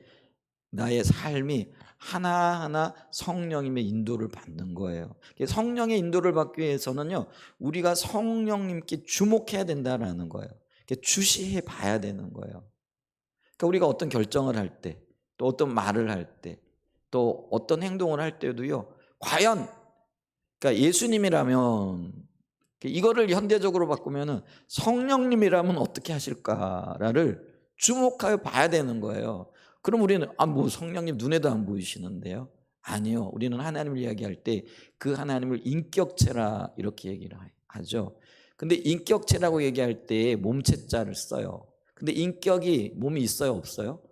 나의 삶이 하나하나 성령님의 인도를 받는 거예요. 성령의 인도를 받기 위해서는요 우리가 성령님께 주목해야 된다라는 거예요. 주시해 봐야 되는 거예요. 그러니까 우리가 어떤 결정을 할 때, 또 어떤 말을 할 때, 또 어떤 행동을 할 때도요 과연 그러니까 예수님이라면 이거를 현대적으로 바꾸면은 성령님이라면 어떻게 하실까를 주목하여 봐야 되는 거예요. 그럼 우리는 뭐 성령님 눈에도 안 보이시는데요? 아니요. 우리는 하나님을 이야기할 때 그 하나님을 인격체라 이렇게 얘기를 하죠. 근데 인격체라고 얘기할 때 몸체자를 써요. 근데 인격이 몸이 있어요, 없어요?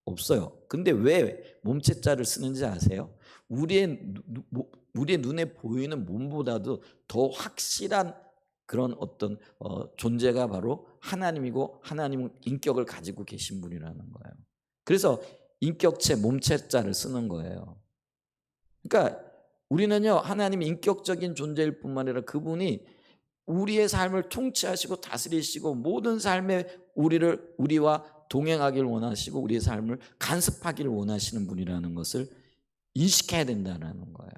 없어요. 근데 왜 몸체자를 쓰는지 아세요? 우리의 눈에 보이는 몸보다도 더 확실한 그런 어떤 존재가 바로 하나님이고 하나님은 인격을 가지고 계신 분이라는 거예요. 그래서 인격체, 몸체자를 쓰는 거예요. 그러니까 우리는요 하나님이 인격적인 존재일 뿐만 아니라 그분이 우리의 삶을 통치하시고 다스리시고 모든 삶에 우리와 동행하기를 원하시고 우리의 삶을 간섭하기를 원하시는 분이라는 것을 인식해야 된다는 거예요.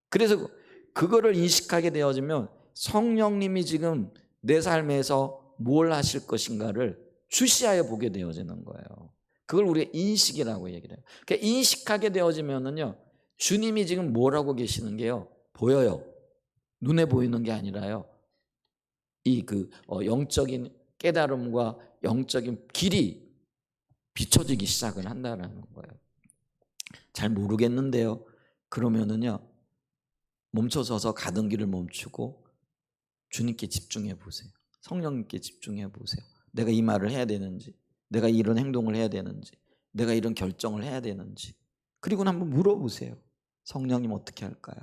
그래서 그거를 인식하게 되어지면 성령님이 지금 내 삶에서 뭘 하실 것인가를 주시하여 보게 되어지는 거예요. 그걸 우리가 인식이라고 얘기를 해요. 그러니까 인식하게 되어지면은요 주님이 지금 뭘 하고 계시는 게요 보여요. 눈에 보이는 게 아니라요 이 영적인 깨달음과 영적인 길이 비춰지기 시작을 한다는 거예요. 잘 모르겠는데요. 그러면은요 멈춰서서 가던 길을 멈추고 주님께 집중해 보세요. 성령님께 집중해 보세요. 내가 이 말을 해야 되는지, 내가 이런 행동을 해야 되는지, 내가 이런 결정을 해야 되는지. 그리고 한번 물어보세요. 성령님 어떻게 할까요?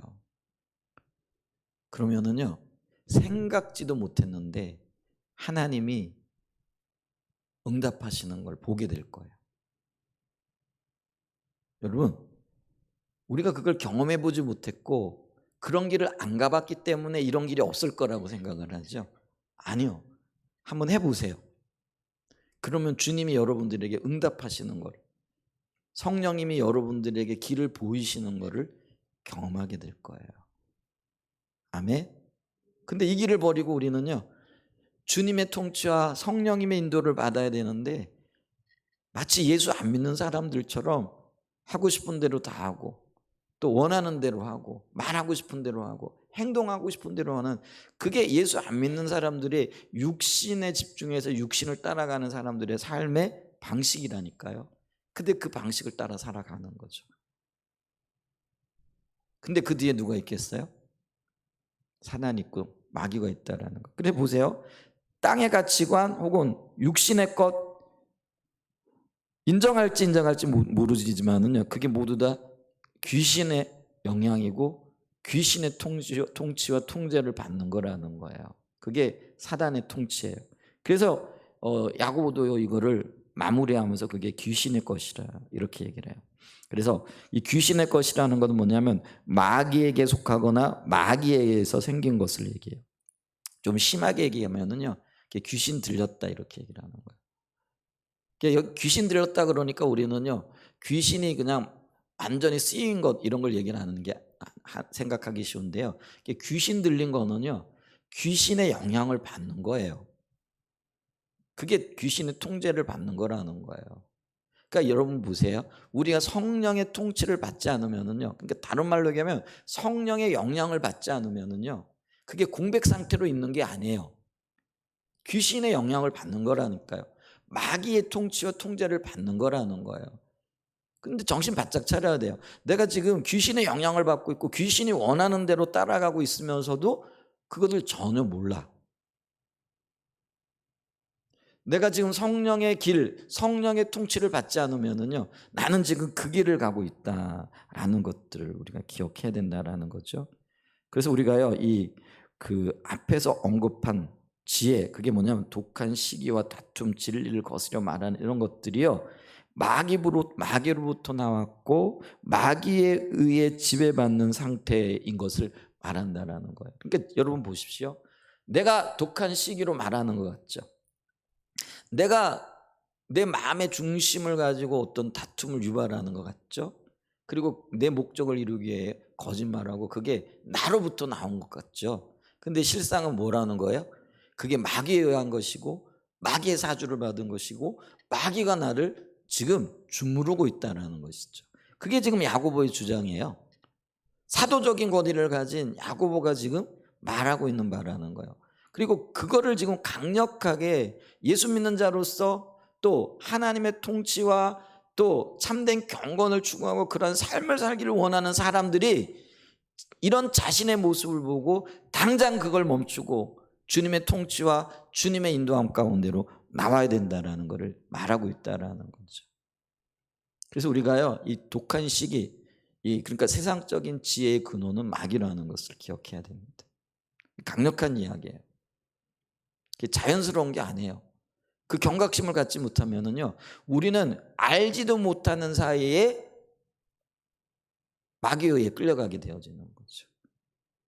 그러면은요 생각지도 못했는데 하나님이 응답하시는 걸 보게 될 거예요. 여러분, 우리가 그걸 경험해 보지 못했고 그런 길을 안 가봤기 때문에 이런 길이 없을 거라고 생각을 하죠. 아니요. 한번 해보세요. 그러면 주님이 여러분들에게 응답하시는 걸, 성령님이 여러분들에게 길을 보이시는 거를 경험하게 될 거예요. 아멘. 근데 이 길을 버리고 우리는요 주님의 통치와 성령님의 인도를 받아야 되는데 마치 예수 안 믿는 사람들처럼 하고 싶은 대로 다 하고 또 원하는 대로 하고 말하고 싶은 대로 하고 행동하고 싶은 대로 하는, 그게 예수 안 믿는 사람들의 육신에 집중해서 육신을 따라가는 사람들의 삶의 방식이라니까요. 근데 그 방식을 따라 살아가는 거죠. 근데 그 뒤에 누가 있겠어요? 사단 있고 마귀가 있다라는 거. 그래 보세요. 땅의 가치관 혹은 육신의 것 인정할지 모르지만은요 그게 모두 다 귀신의 영향이고 귀신의 통치와 통제를 받는 거라는 거예요. 그게 사단의 통치예요. 그래서 야고보도요 이거를 마무리하면서 그게 귀신의 것이라 이렇게 얘기를 해요. 그래서 이 귀신의 것이라는 것은 뭐냐면 마귀에게 속하거나 마귀에 의해서 생긴 것을 얘기해요. 좀 심하게 얘기하면은요 귀신 들렸다 이렇게 얘기를 하는 거예요. 귀신 들렸다 그러니까 우리는요 귀신이 그냥 완전히 쓰인 것 이런 걸 얘기를 하는 게 생각하기 쉬운데요. 귀신 들린 거는요 귀신의 영향을 받는 거예요. 그게 귀신의 통제를 받는 거라는 거예요. 그러니까 여러분 보세요. 우리가 성령의 통치를 받지 않으면은요, 그러니까 다른 말로 얘기하면 성령의 영향을 받지 않으면은요, 그게 공백 상태로 있는 게 아니에요. 귀신의 영향을 받는 거라니까요. 마귀의 통치와 통제를 받는 거라는 거예요. 근데 정신 바짝 차려야 돼요. 내가 지금 귀신의 영향을 받고 있고 귀신이 원하는 대로 따라가고 있으면서도 그것을 전혀 몰라. 내가 지금 성령의 길, 성령의 통치를 받지 않으면은요, 나는 지금 그 길을 가고 있다라는 것들을 우리가 기억해야 된다라는 거죠. 그래서 우리가요, 그 앞에서 언급한 지혜, 그게 뭐냐면 독한 시기와 다툼, 진리를 거스려 말하는 이런 것들이요, 마귀로부터 나왔고 마귀에 의해 지배받는 상태인 것을 말한다라는 거예요. 그러니까 여러분 보십시오. 내가 독한 시기로 말하는 것 같죠. 내가 내 마음의 중심을 가지고 어떤 다툼을 유발하는 것 같죠. 그리고 내 목적을 이루기 위해 거짓말하고 그게 나로부터 나온 것 같죠. 근데 실상은 뭐라는 거예요? 그게 마귀에 의한 것이고 마귀의 사주를 받은 것이고 마귀가 나를 지금 주무르고 있다는 것이죠. 그게 지금 야고보의 주장이에요. 사도적인 권위를 가진 야고보가 지금 말하고 있는 바라는 거예요. 그리고 그거를 지금 강력하게 예수 믿는 자로서 또 하나님의 통치와 또 참된 경건을 추구하고 그런 삶을 살기를 원하는 사람들이 이런 자신의 모습을 보고 당장 그걸 멈추고 주님의 통치와 주님의 인도함 가운데로 나와야 된다라는 것을 말하고 있다라는 거죠. 그래서 우리가요, 이 독한 시기, 그러니까 세상적인 지혜의 근원은 마귀라는 것을 기억해야 됩니다. 강력한 이야기예요. 자연스러운 게 아니에요. 그 경각심을 갖지 못하면은요, 우리는 알지도 못하는 사이에 마귀에 의해 끌려가게 되어지는 거죠.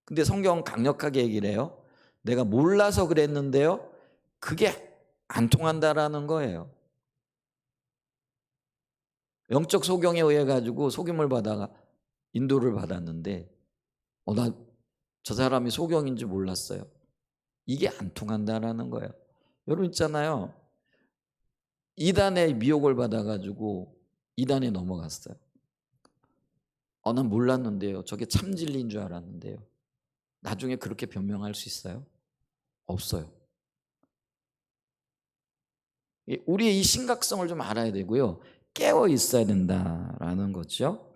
근데 성경은 강력하게 얘기를 해요. 내가 몰라서 그랬는데요, 그게 안 통한다라는 거예요. 영적 소경에 의해 가지고 속임을 받아가 인도를 받았는데, 나 저 사람이 소경인지 몰랐어요. 이게 안 통한다라는 거예요. 여러분 있잖아요. 이단의 미혹을 받아가지고 이단에 넘어갔어요. 난 몰랐는데요. 저게 참 진리인 줄 알았는데요. 나중에 그렇게 변명할 수 있어요? 없어요. 우리의 이 심각성을 좀 알아야 되고요. 깨어 있어야 된다라는 거죠.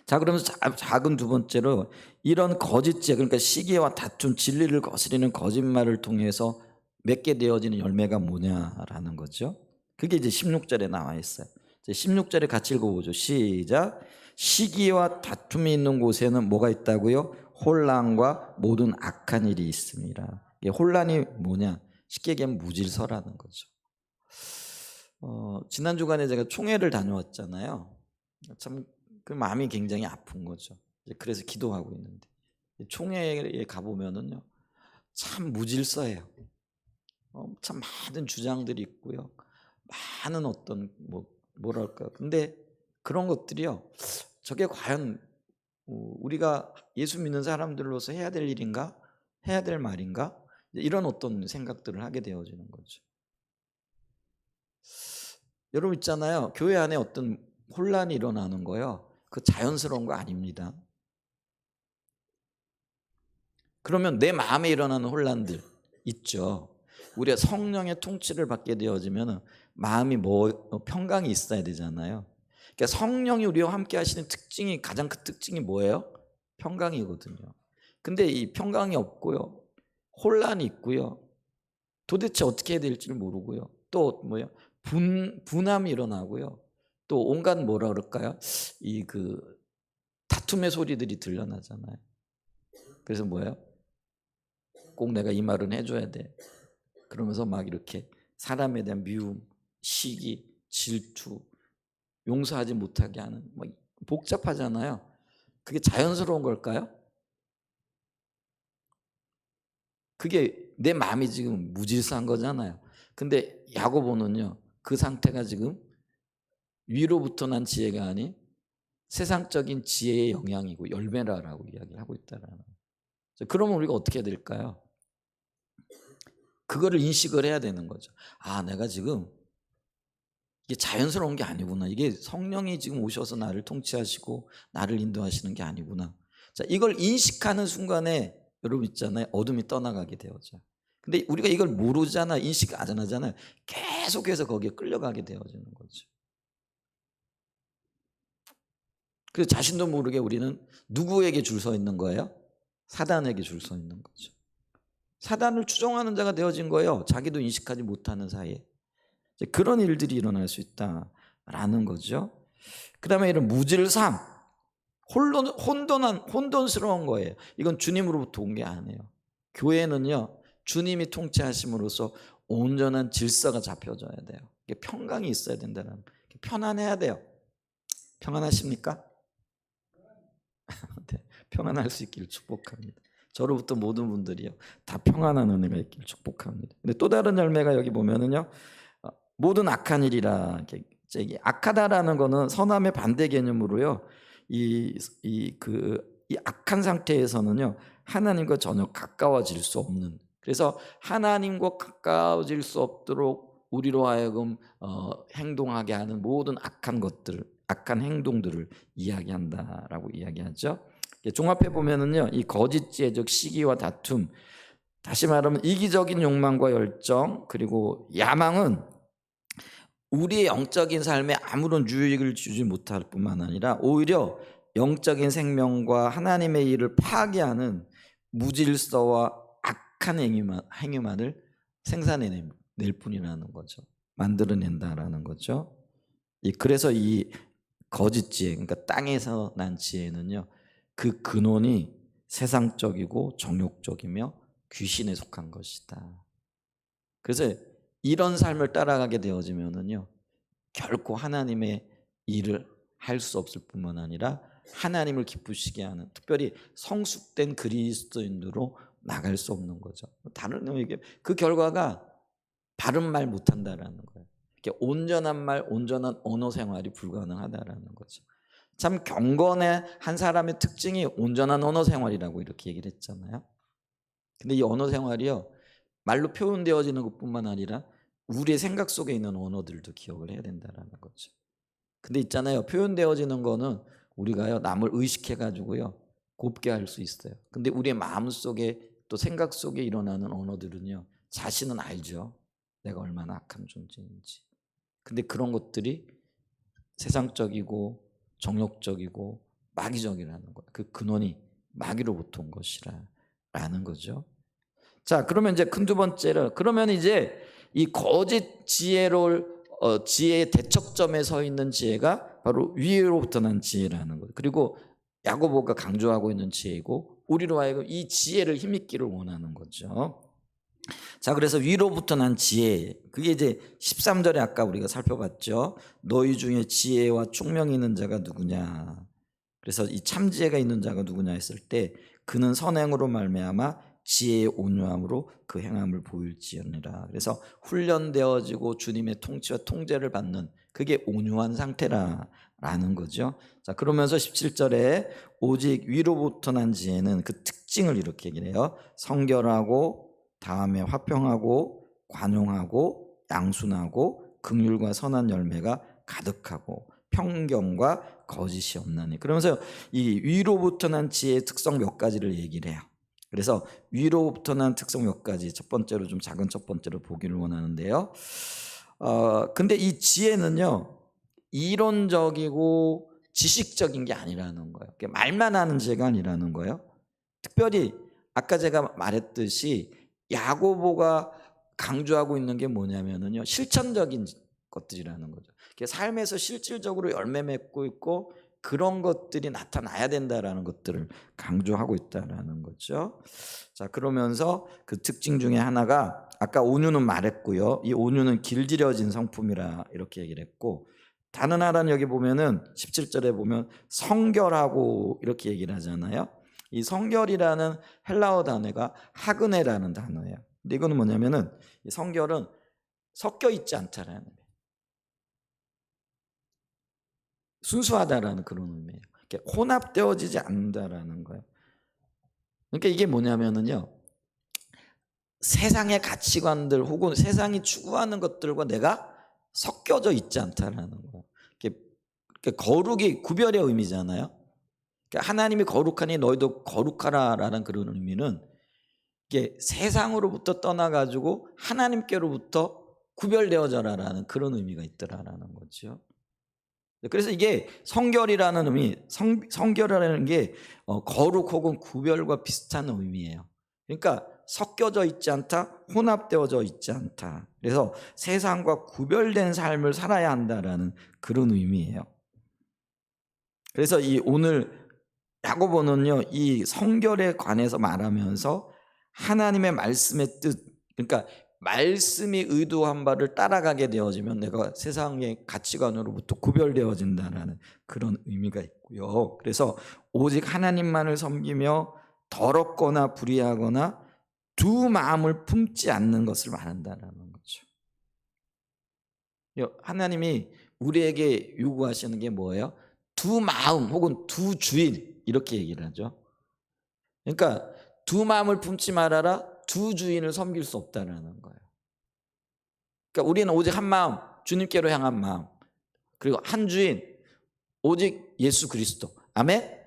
자, 그러면서 작은 두 번째로 이런 거짓죄, 그러니까 시기와 다툼, 진리를 거스리는 거짓말을 통해서 맺게 되어지는 열매가 뭐냐라는 거죠. 그게 이제 16절에 나와 있어요. 16절에 같이 읽어보죠. 시작. 시기와 다툼이 있는 곳에는 뭐가 있다고요? 혼란과 모든 악한 일이 있습니다. 혼란이 뭐냐? 쉽게 얘기하면 무질서라는 거죠. 지난 주간에 제가 총회를 다녀왔잖아요. 참 그 마음이 굉장히 아픈 거죠. 그래서 기도하고 있는데 총회에 가보면은요, 참 무질서해요. 참 많은 주장들이 있고요, 많은 어떤 뭐랄까. 근데 그런 것들이요, 저게 과연 우리가 예수 믿는 사람들로서 해야 될 일인가, 해야 될 말인가, 이런 어떤 생각들을 하게 되어지는 거죠. 여러분 있잖아요. 교회 안에 어떤 혼란이 일어나는 거요, 그 자연스러운 거 아닙니다. 그러면 내 마음에 일어나는 혼란들 있죠. 우리가 성령의 통치를 받게 되어지면 마음이 평강이 있어야 되잖아요. 그러니까 성령이 우리와 함께 하시는 특징이, 가장 큰 특징이 뭐예요? 평강이거든요. 근데 이 평강이 없고요, 혼란이 있고요, 도대체 어떻게 해야 될지를 모르고요, 또 분함이 일어나고요, 또 온갖 뭐라 그럴까요? 다툼의 소리들이 들려나잖아요. 그래서 뭐예요? 꼭 내가 이 말은 해줘야 돼. 그러면서 막 이렇게 사람에 대한 미움, 시기, 질투, 용서하지 못하게 하는, 복잡하잖아요. 그게 자연스러운 걸까요? 그게 내 마음이 지금 무질서한 거잖아요. 근데 야고보는요, 그 상태가 지금 위로부터 난 지혜가 아닌 세상적인 지혜의 영향이고 열매라라고 이야기를 하고 있다라는 거예요. 그러면 우리가 어떻게 해야 될까요? 그거를 인식을 해야 되는 거죠. 내가 지금 이게 자연스러운 게 아니구나. 이게 성령이 지금 오셔서 나를 통치하시고 나를 인도하시는 게 아니구나. 자, 이걸 인식하는 순간에 여러분 있잖아요, 어둠이 떠나가게 되어져. 근데 우리가 이걸 모르잖아, 인식 안 하잖아요. 계속해서 거기에 끌려가게 되어지는 거죠. 그래서 자신도 모르게 우리는 누구에게 줄 서 있는 거예요? 사단에게 줄 서 있는 거죠. 사단을 추종하는 자가 되어진 거예요. 자기도 인식하지 못하는 사이에. 그런 일들이 일어날 수 있다라는 거죠. 그 다음에 이런 무질삼, 혼돈스러운 거예요. 이건 주님으로부터 온 게 아니에요. 교회는요, 주님이 통치하심으로써 온전한 질서가 잡혀져야 돼요. 평강이 있어야 된다는, 편안해야 돼요. 평안하십니까? 네, 평안할 수 있기를 축복합니다. 저로부터 모든 분들이요 다 평안한 은혜가 있기를 축복합니다. 근데 또 다른 열매가 여기 보면은요, 모든 악한 일이라, 악하다라는 거는 선함의 반대 개념으로요, 이 악한 상태에서는요 하나님과 전혀 가까워질 수 없는, 그래서 하나님과 가까워질 수 없도록 우리로 하여금 행동하게 하는 모든 악한 것들, 악한 행동들을 이야기한다라고 이야기하죠. 종합해 보면은요, 이 거짓 지혜적 시기와 다툼, 다시 말하면 이기적인 욕망과 열정, 그리고 야망은 우리의 영적인 삶에 아무런 유익을 주지 못할 뿐만 아니라 오히려 영적인 생명과 하나님의 일을 파괴하는 무질서와 악한 행위만을 생산해낼 뿐이라는 거죠. 만들어낸다라는 거죠. 그래서 이 거짓 지혜, 그러니까 땅에서 난 지혜는요, 그 근원이 세상적이고 정욕적이며 귀신에 속한 것이다. 그래서 이런 삶을 따라가게 되어지면은요, 결코 하나님의 일을 할 수 없을 뿐만 아니라 하나님을 기쁘시게 하는, 특별히 성숙된 그리스도인으로 나갈 수 없는 거죠. 다른 의미에 그 결과가 바른 말 못한다라는 거예요. 온전한 말, 온전한 언어 생활이 불가능하다라는 거죠. 참 경건의 한 사람의 특징이 온전한 언어 생활이라고 이렇게 얘기를 했잖아요. 근데 이 언어 생활이요, 말로 표현되어지는 것뿐만 아니라 우리의 생각 속에 있는 언어들도 기억을 해야 된다는 거죠. 근데 있잖아요, 표현되어지는 거는 우리가요 남을 의식해 가지고요 곱게 할 수 있어요. 근데 우리의 마음 속에 또 생각 속에 일어나는 언어들은요, 자신은 알죠, 내가 얼마나 악한 존재인지. 근데 그런 것들이 세상적이고 정욕적이고 마귀적이라는 거예요. 그 근원이 마귀로부터 온 것이라는 거죠. 자, 그러면 이제 큰 두 번째로, 그러면 이제 이 거짓 지혜의 대척점에 서 있는 지혜가 바로 위로부터 난 지혜라는 거예요. 그리고 야고보가 강조하고 있는 지혜이고, 우리로 하여금 이 지혜를 힘입기를 원하는 거죠. 자, 그래서 위로부터 난 지혜, 그게 이제 13절에 아까 우리가 살펴봤죠. 너희 중에 지혜와 총명이 있는 자가 누구냐. 그래서 이 참지혜가 있는 자가 누구냐 했을 때, 그는 선행으로 말미암아 지혜의 온유함으로 그 행함을 보일지어니라. 그래서 훈련되어지고 주님의 통치와 통제를 받는, 그게 온유한 상태라는 거죠. 자, 그러면서 17절에 오직 위로부터 난 지혜는 그 특징을 이렇게 얘기를 해요. 성결하고, 다음에 화평하고, 관용하고, 양순하고, 긍휼과 선한 열매가 가득하고, 편견과 거짓이 없나니. 그러면서 이 위로부터 난 지혜의 특성 몇 가지를 얘기를 해요. 그래서 위로부터 난 특성 몇 가지, 첫 번째로 좀 작은 첫 번째로 보기를 원하는데요. 근데 이 지혜는요, 이론적이고 지식적인 게 아니라는 거예요. 말만 하는 지혜가 아니라는 거예요. 특별히 아까 제가 말했듯이 야고보가 강조하고 있는 게 뭐냐면요, 실천적인 것들이라는 거죠. 삶에서 실질적으로 열매 맺고 있고 그런 것들이 나타나야 된다라는 것들을 강조하고 있다라는 거죠. 자, 그러면서 그 특징 중에 하나가 아까 온유는 말했고요. 이 온유는 길들여진 성품이라 이렇게 얘기를 했고, 다른 하나는 여기 보면은 17절에 보면 성결하고 이렇게 얘기를 하잖아요. 이 성결이라는 헬라어 단어가 하그네라는 단어예요. 근데 이거는 뭐냐면은 이 성결은 섞여 있지 않다라는 거예요. 순수하다라는 그런 의미예요. 혼합되어지지 않는다라는 거예요. 그러니까 이게 뭐냐면은요, 세상의 가치관들 혹은 세상이 추구하는 것들과 내가 섞여져 있지 않다라는 거예요. 거룩이 구별의 의미잖아요. 그러니까 하나님이 거룩하니 너희도 거룩하라라는 그런 의미는 이게 세상으로부터 떠나가지고 하나님께로부터 구별되어져라라는 그런 의미가 있더라라는 거죠. 그래서 이게 성결이라는 의미, 성결이라는 게 거룩 혹은 구별과 비슷한 의미예요. 그러니까 섞여져 있지 않다, 혼합되어져 있지 않다. 그래서 세상과 구별된 삶을 살아야 한다라는 그런 의미예요. 그래서 이 오늘 야고보는요, 이 성결에 관해서 말하면서 하나님의 말씀의 뜻, 그러니까 말씀이 의도한 바를 따라가게 되어지면 내가 세상의 가치관으로부터 구별되어진다는 그런 의미가 있고요. 그래서 오직 하나님만을 섬기며 더럽거나 불의하거나 두 마음을 품지 않는 것을 말한다는 거죠. 하나님이 우리에게 요구하시는 게 뭐예요? 두 마음 혹은 두 주인, 이렇게 얘기를 하죠. 그러니까 두 마음을 품지 말아라, 두 주인을 섬길 수 없다는 거예요. 그러니까 우리는 오직 한 마음, 주님께로 향한 마음, 그리고 한 주인, 오직 예수 그리스도. 아멘?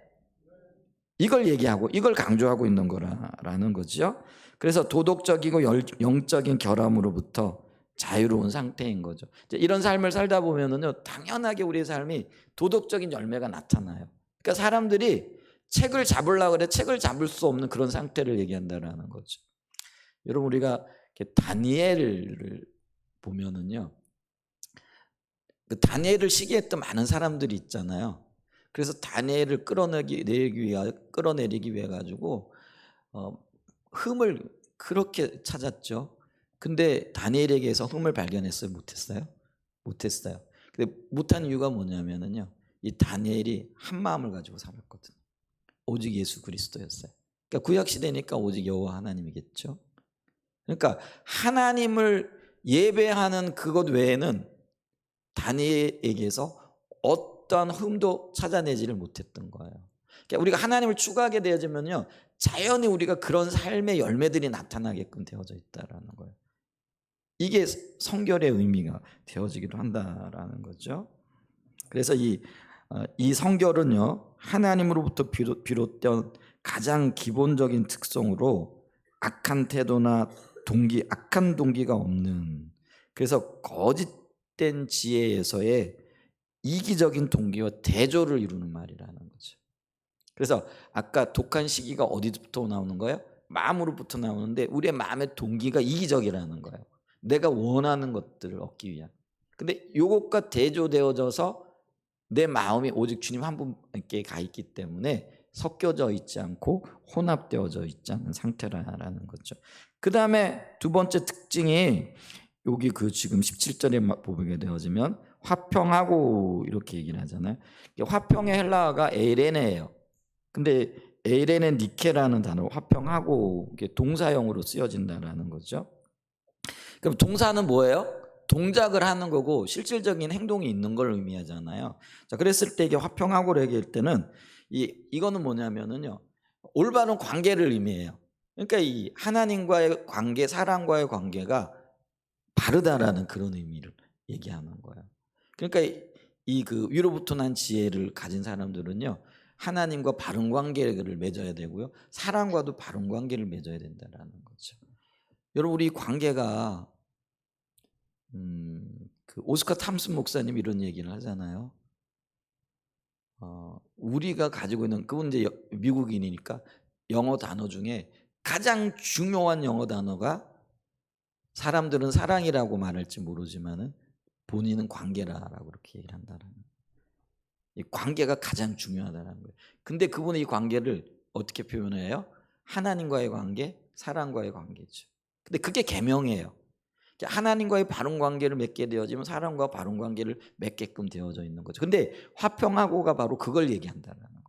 이걸 얘기하고 이걸 강조하고 있는 거라는 거죠. 그래서 도덕적이고 영적인 결함으로부터 자유로운 상태인 거죠. 이런 삶을 살다 보면은요, 당연하게 우리의 삶이 도덕적인 열매가 나타나요. 그러니까 사람들이 책을 잡으려고 그래 책을 잡을 수 없는 그런 상태를 얘기한다라는 거죠. 여러분, 우리가 다니엘을 보면은요, 그 다니엘을 시기했던 많은 사람들이 있잖아요. 그래서 다니엘을 끌어내리기 위해 가지고 흠을 그렇게 찾았죠. 근데 다니엘에게서 흠을 발견했어요? 못했어요? 못했어요. 근데 못한 이유가 뭐냐면은요, 이 다니엘이 한 마음을 가지고 살았거든요. 오직 예수 그리스도였어요. 그러니까 구약 시대니까 오직 여호와 하나님이겠죠. 그러니까 하나님을 예배하는 그것 외에는 다니엘에게서 어떠한 흠도 찾아내지를 못했던 거예요. 그러니까 우리가 하나님을 추구하게 되어지면요, 자연히 우리가 그런 삶의 열매들이 나타나게끔 되어져 있다라는 거예요. 이게 성결의 의미가 되어지기도 한다라는 거죠. 그래서 이 성결은요, 하나님으로부터 비롯된 가장 기본적인 특성으로 악한 태도나 악한 동기가 없는, 그래서 거짓된 지혜에서의 이기적인 동기와 대조를 이루는 말이라는 거죠. 그래서 아까 독한 시기가 어디부터 나오는 거예요? 마음으로부터 나오는데 우리의 마음의 동기가 이기적이라는 거예요. 내가 원하는 것들을 얻기 위한. 근데 이것과 대조되어져서 내 마음이 오직 주님 한 분께 가 있기 때문에 섞여져 있지 않고 혼합되어져 있지 않은 상태라는 거죠. 그 다음에 두 번째 특징이 여기 지금 17절에 보게 되어지면 화평하고 이렇게 얘기를 하잖아요. 화평의 헬라어가 에이레네예요. 근데 에이레네 니케라는 단어, 화평하고 동사형으로 쓰여진다라는 거죠. 그럼 동사는 뭐예요? 동작을 하는 거고 실질적인 행동이 있는 걸 의미하잖아요. 자, 그랬을 때 이게 화평하고 얘기할 때는 이거는 뭐냐면은요, 올바른 관계를 의미해요. 그러니까 이 하나님과의 관계, 사람과의 관계가 바르다라는 그런 의미를 얘기하는 거예요. 그러니까 위로부터 난 지혜를 가진 사람들은요, 하나님과 바른 관계를 맺어야 되고요, 사람과도 바른 관계를 맺어야 된다라는 거죠. 여러분, 우리 관계가 오스카 탐슨 목사님 이런 얘기를 하잖아요. 우리가 가지고 있는, 그분 이제 미국인이니까 영어 단어 중에 가장 중요한 영어 단어가, 사람들은 사랑이라고 말할지 모르지만은 본인은 관계라라고 그렇게 얘기를 한다는, 이 관계가 가장 중요하다는 거예요. 근데 그분은 이 관계를 어떻게 표현해요? 하나님과의 관계, 사람과의 관계죠. 근데 그게 계명이에요. 하나님과의 바른 관계를 맺게 되어지면 사람과 바른 관계를 맺게끔 되어져 있는 거죠. 근데 화평하고가 바로 그걸 얘기한다는 거예요.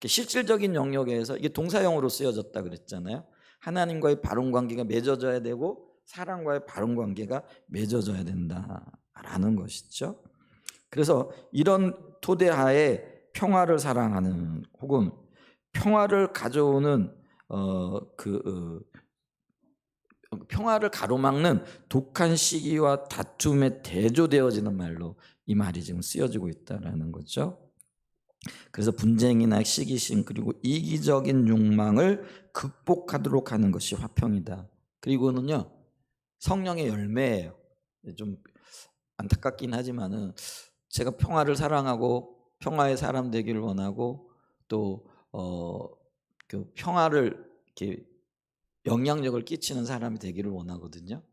실질적인 영역에서 이게 동사형으로 쓰여졌다 그랬잖아요. 하나님과의 바른 관계가 맺어져야 되고 사람과의 바른 관계가 맺어져야 된다라는 것이죠. 그래서 이런 토대하에 평화를 사랑하는, 혹은 평화를 가져오는 평화를 가로막는 독한 시기와 다툼에 대조되어지는 말로 이 말이 지금 쓰여지고 있다는 거죠. 그래서 분쟁이나 시기심 그리고 이기적인 욕망을 극복하도록 하는 것이 화평이다. 그리고는요, 성령의 열매예요. 좀 안타깝긴 하지만은 제가 평화를 사랑하고 평화의 사람 되기를 원하고 또 그 평화를 이렇게 영향력을 끼치는 사람이 되기를 원하거든요.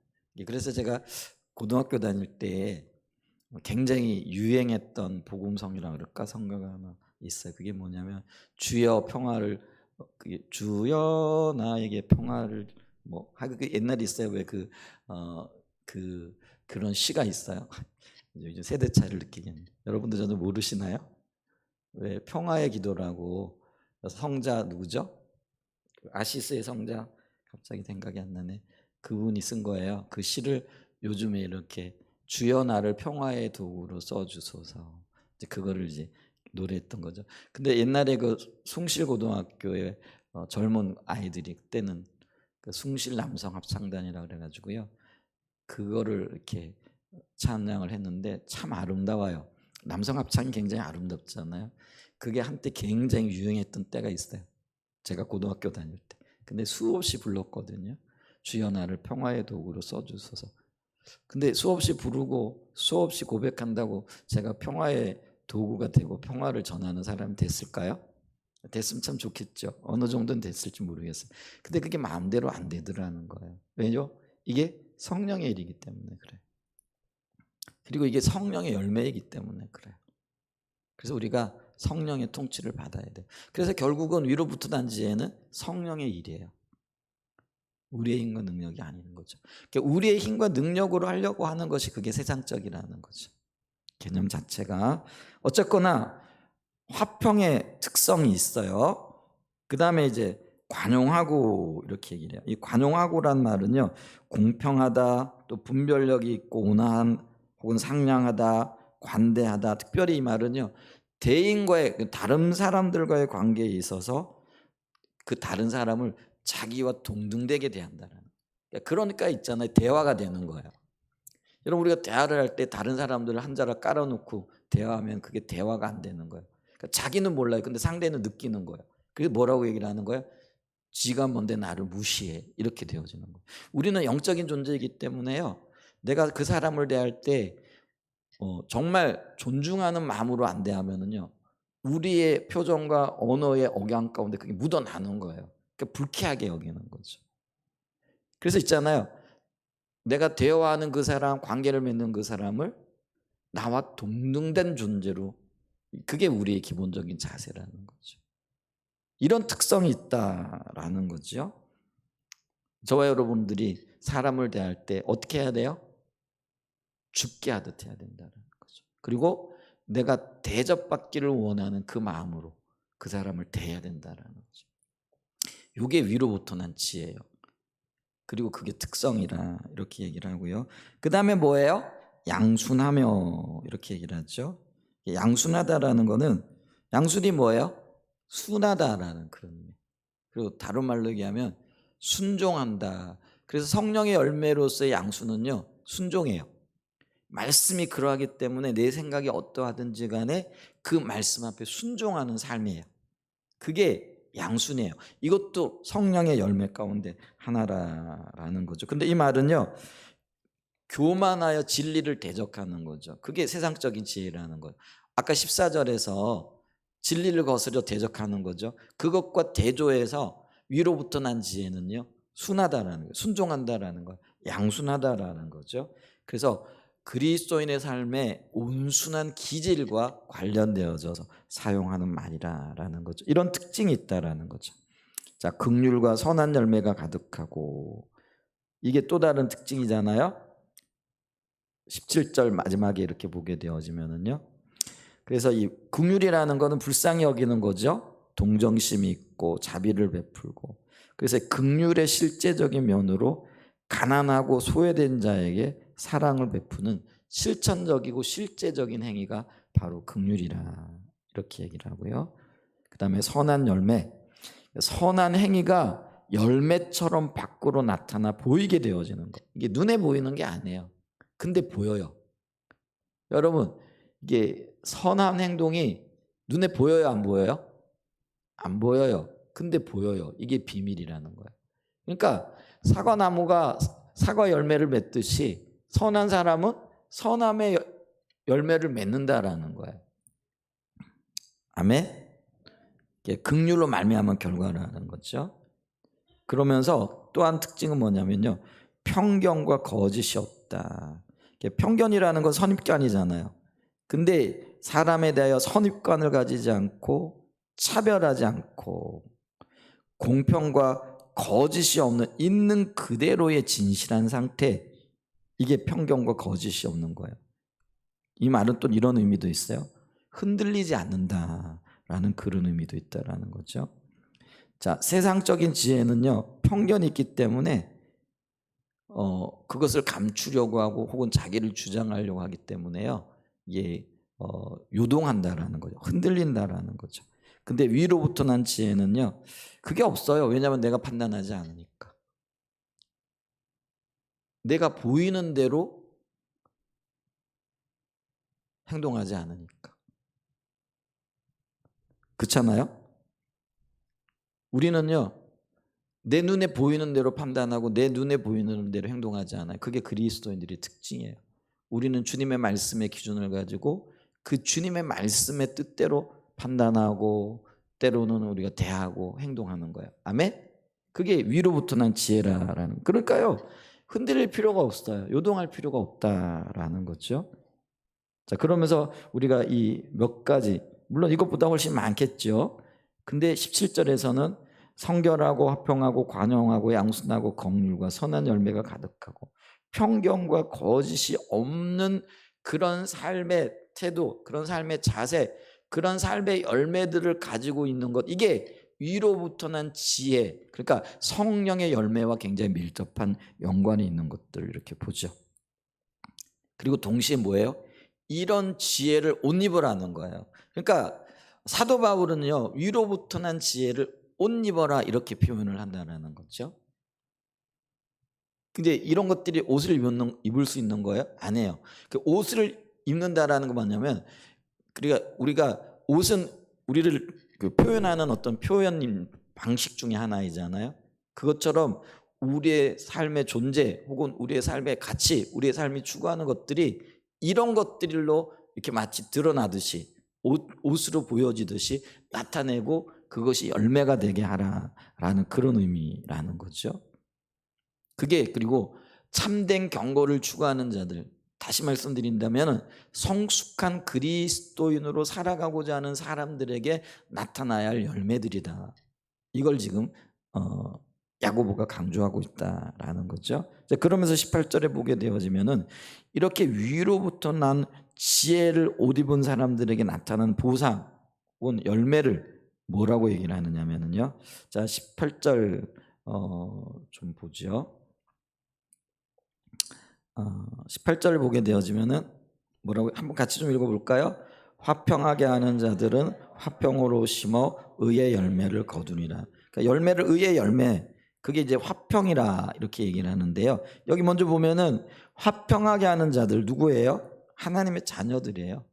그래서 제가 고등학교 다닐 때 굉장히 유행했던 복음성이라 그럴까, 성가가 하나 있어요. 그게 뭐냐면 주여 평화를 그게 주여 나에게 평화를 뭐 그 옛날에 있어요. 왜 그런 시가 있어요. 요즘 세대 차이를 느끼겠네요. 여러분들 저도 모르시나요? 왜 평화의 기도라고 성자 누구죠? 아시스의 성자 갑자기 생각이 안 나네. 그분이 쓴 거예요. 그 시를 요즘에 이렇게 주여 나를 평화의 도구로 써주소서. 이제 그거를 이제 노래했던 거죠. 근데 옛날에 그 숭실고등학교에 젊은 아이들이 그때는 그 숭실 남성 합창단이라 그래가지고요. 그거를 이렇게 찬양을 했는데 참 아름다워요. 남성 합창이 굉장히 아름답잖아요. 그게 한때 굉장히 유행했던 때가 있어요. 제가 고등학교 다닐 때. 근데 수없이 불렀거든요. 주여 나를 평화의 도구로 써주소서. 근데 수없이 부르고 수없이 고백한다고 제가 평화의 도구가 되고 평화를 전하는 사람이 됐을까요? 됐으면 참 좋겠죠. 어느 정도는 됐을지 모르겠어요. 근데 그게 마음대로 안 되더라는 거예요. 왜요? 이게 성령의 일이기 때문에 그래요. 그리고 이게 성령의 열매이기 때문에 그래요. 그래서 우리가 성령의 통치를 받아야 돼요. 그래서 결국은 위로부터 난 지혜는 성령의 일이에요. 우리의 힘과 능력이 아닌 거죠. 그러니까 우리의 힘과 능력으로 하려고 하는 것이 그게 세상적이라는 거죠. 개념 자체가. 어쨌거나 화평의 특성이 있어요. 그 다음에 이제 관용하고 이렇게 얘기를 해요. 이 관용하고란 말은요, 공평하다, 또 분별력이 있고 온화한 혹은 상냥하다, 관대하다. 특별히 이 말은요, 대인과의 다른 사람들과의 관계에 있어서 그 다른 사람을 자기와 동등되게 대한다는. 그러니까 있잖아요, 대화가 되는 거예요. 여러분 우리가 대화를 할 때 다른 사람들을 한 자락 깔아놓고 대화하면 그게 대화가 안 되는 거예요. 그러니까 자기는 몰라요. 근데 상대는 느끼는 거예요. 그래서 뭐라고 얘기를 하는 거예요? 지가 뭔데 나를 무시해. 이렇게 되어지는 거예요. 우리는 영적인 존재이기 때문에요. 내가 그 사람을 대할 때 정말 존중하는 마음으로 안 대하면은요, 우리의 표정과 언어의 억양 가운데 그게 묻어나는 거예요. 그러니까 불쾌하게 여기는 거죠. 그래서 있잖아요. 내가 대화하는 그 사람, 관계를 맺는 그 사람을 나와 동등된 존재로, 그게 우리의 기본적인 자세라는 거죠. 이런 특성이 있다라는 거죠. 저와 여러분들이 사람을 대할 때 어떻게 해야 돼요? 죽게 하듯 해야 된다는 거죠. 그리고 내가 대접받기를 원하는 그 마음으로 그 사람을 대해야 된다는 거죠. 이게 위로부터 난 지혜예요. 그리고 그게 특성이라 이렇게 얘기를 하고요. 그 다음에 뭐예요? 양순하며 이렇게 얘기를 하죠. 양순하다라는 거는, 양순이 뭐예요? 순하다라는 그런 의미. 그리고 다른 말로 얘기하면 순종한다. 그래서 성령의 열매로서의 양순은요, 순종해요. 말씀이 그러하기 때문에 내 생각이 어떠하든지 간에 그 말씀 앞에 순종하는 삶이에요. 그게 양순이에요. 이것도 성령의 열매 가운데 하나라는 거죠. 근데 이 말은요, 교만하여 진리를 대적하는 거죠. 그게 세상적인 지혜라는 거예요. 아까 14절에서 진리를 거스려 대적하는 거죠. 그것과 대조해서 위로부터 난 지혜는요, 순하다라는 거예요. 순종한다라는 거예요. 양순하다라는 거죠. 그래서 그리스도인의 삶에 온순한 기질과 관련되어져서 사용하는 말이라는 거죠. 이런 특징이 있다라는 거죠. 자, 긍휼과 선한 열매가 가득하고, 이게 또 다른 특징이잖아요. 17절 마지막에 이렇게 보게 되어지면은요. 그래서 이 긍휼이라는 거는 불쌍히 여기는 거죠. 동정심이 있고 자비를 베풀고. 그래서 긍휼의 실제적인 면으로 가난하고 소외된 자에게 사랑을 베푸는 실천적이고 실제적인 행위가 바로 긍휼이라 이렇게 얘기를 하고요. 그 다음에 선한 열매. 선한 행위가 열매처럼 밖으로 나타나 보이게 되어지는 것. 이게 눈에 보이는 게 아니에요. 근데 보여요. 여러분, 이게 선한 행동이 눈에 보여요, 안 보여요? 안 보여요. 근데 보여요. 이게 비밀이라는 거예요. 그러니까 사과나무가 사과 열매를 맺듯이 선한 사람은 선함의 열매를 맺는다라는 거예요. 아멘. 이게 긍휼로 말미암은 결과라는 거죠. 그러면서 또 한 특징은 뭐냐면요, 편견과 거짓이 없다. 편견이라는 건 선입견이잖아요. 근데 사람에 대하여 선입관을 가지지 않고 차별하지 않고 공평과 거짓이 없는 있는 그대로의 진실한 상태, 이게 편견과 거짓이 없는 거예요. 이 말은 또 이런 의미도 있어요. 흔들리지 않는다라는 그런 의미도 있다라는 거죠. 자, 세상적인 지혜는요, 편견이 있기 때문에 그것을 감추려고 하고 혹은 자기를 주장하려고 하기 때문에요, 이게 요동한다라는 거죠. 흔들린다라는 거죠. 근데 위로부터 난 지혜는요, 그게 없어요. 왜냐하면 내가 판단하지 않으니까. 내가 보이는 대로 행동하지 않으니까. 그렇잖아요? 우리는요, 내 눈에 보이는 대로 판단하고 내 눈에 보이는 대로 행동하지 않아요. 그게 그리스도인들의 특징이에요. 우리는 주님의 말씀의 기준을 가지고 그 주님의 말씀의 뜻대로 판단하고 때로는 우리가 대하고 행동하는 거예요. 아멘? 그게 위로부터 난 지혜라는. 그러니까요, 흔들릴 필요가 없어요. 요동할 필요가 없다라는 거죠. 자, 그러면서 우리가 이 몇 가지, 물론 이것보다 훨씬 많겠죠. 근데 17절에서는 성결하고 화평하고 관용하고 양순하고 긍휼과 선한 열매가 가득하고 편견과 거짓이 없는 그런 삶의 태도, 그런 삶의 자세, 그런 삶의 열매들을 가지고 있는 것, 이게 위로부터 난 지혜, 그러니까 성령의 열매와 굉장히 밀접한 연관이 있는 것들을 이렇게 보죠. 그리고 동시에 뭐예요? 이런 지혜를 옷 입으라는 거예요. 그러니까 사도 바울은요, 위로부터 난 지혜를 옷 입어라 이렇게 표현을 한다는 거죠. 근데 이런 것들이 옷을 입을 수 있는 거예요? 아니에요. 그 옷을 입는다라는 건 뭐냐면, 그러니까 우리가 옷은 우리를 그 표현하는 어떤 표현 방식 중에 하나이잖아요. 그것처럼 우리의 삶의 존재 혹은 우리의 삶의 가치, 우리의 삶이 추구하는 것들이 이런 것들로 이렇게 마치 드러나듯이 옷으로 보여지듯이 나타내고 그것이 열매가 되게 하라라는 그런 의미라는 거죠. 그게, 그리고 참된 경고를 추구하는 자들, 다시 말씀드린다면 성숙한 그리스도인으로 살아가고자 하는 사람들에게 나타나야 할 열매들이다. 이걸 지금 야고보가 강조하고 있다라는 거죠. 그러면서 18절에 보게 되어지면은 이렇게 위로부터 난 지혜를 옷 입은 사람들에게 나타나는 보상 혹은 열매를 뭐라고 얘기를 하느냐면요. 자, 18절 좀 보죠. 18절을 보게 되어지면은 뭐라고, 한번 같이 좀 읽어볼까요? 화평하게 하는 자들은 화평으로 심어 의의 열매를 거두리라. 그러니까 열매를, 의의 열매, 그게 이제 화평이라 이렇게 얘기를 하는데요. 여기 먼저 보면은 화평하게 하는 자들 누구예요? 하나님의 자녀들이에요.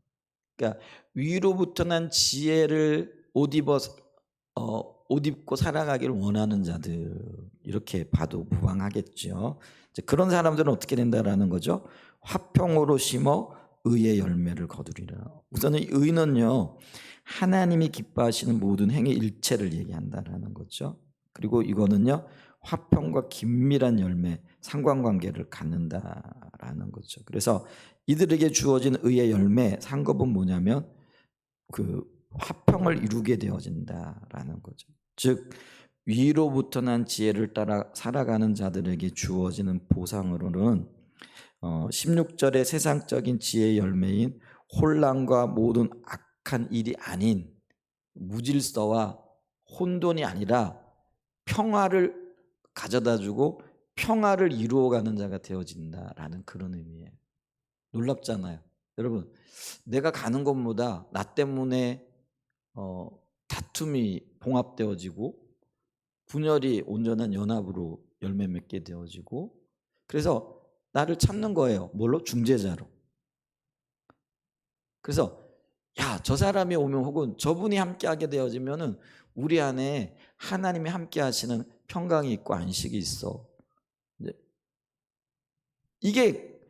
그러니까 위로부터 난 지혜를 옷 입고 살아가기를 원하는 자들, 이렇게 봐도 무방하겠죠. 그런 사람들은 어떻게 된다라는 거죠? 화평으로 심어 의의 열매를 거두리라. 우선은 의는요, 하나님이 기뻐하시는 모든 행위 일체를 얘기한다라는 거죠. 그리고 이거는요, 화평과 긴밀한 열매, 상관관계를 갖는다라는 거죠. 그래서 이들에게 주어진 의의 열매, 상급은 뭐냐면 그 화평을 이루게 되어진다라는 거죠. 즉 위로부터 난 지혜를 따라 살아가는 자들에게 주어지는 보상으로는 16절의 세상적인 지혜의 열매인 혼란과 모든 악한 일이 아닌 무질서와 혼돈이 아니라 평화를 가져다주고 평화를 이루어가는 자가 되어진다라는 그런 의미예요. 놀랍잖아요. 여러분, 내가 가는 곳마다 나 때문에 다툼이 봉합되어지고 분열이 온전한 연합으로 열매 맺게 되어지고, 그래서 나를 찾는 거예요. 뭘로? 중재자로. 그래서 야, 저 사람이 오면 혹은 저분이 함께하게 되어지면은 우리 안에 하나님이 함께하시는 평강이 있고 안식이 있어. 이게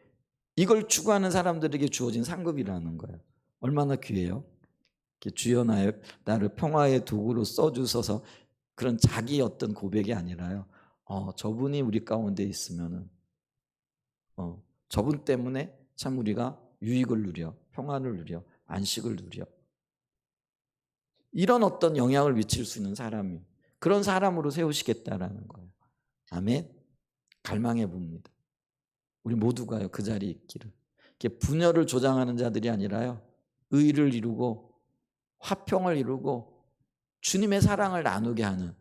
이걸 추구하는 사람들에게 주어진 상급이라는 거예요. 얼마나 귀해요. 주여 나를 평화의 도구로 써주셔서, 그런 자기 어떤 고백이 아니라요. 저분이 우리 가운데 있으면은 저분 때문에 참 우리가 유익을 누려, 평안을 누려, 안식을 누려. 이런 어떤 영향을 미칠 수 있는 사람이, 그런 사람으로 세우시겠다라는 거예요. 아멘. 갈망해 봅니다. 우리 모두가요, 그 자리에 있기를. 분열을 조장하는 자들이 아니라요, 의를 이루고 화평을 이루고 주님의 사랑을 나누게 하는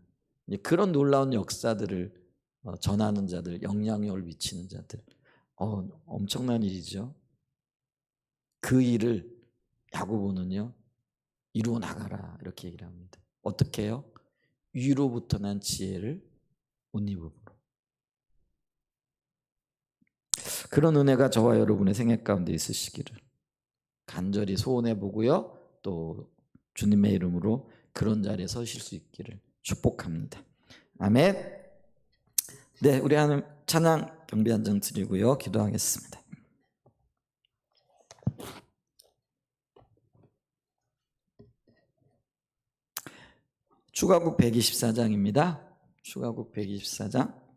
그런 놀라운 역사들을 전하는 자들, 영향력을 미치는 자들. 엄청난 일이죠. 그 일을 야고보는요, 이루어 나가라 이렇게 얘기를 합니다. 어떻게 해요? 위로부터 난 지혜를 옷 입음으로. 그런 은혜가 저와 여러분의 생애 가운데 있으시기를 간절히 소원해 보고요, 또 주님의 이름으로 그런 자리에 서실 수 있기를 축복합니다. 아멘. 네, 우리 하나님 찬양 경배 한 장 드리고요, 기도하겠습니다. 추가국 124장입니다. 추가국 124장.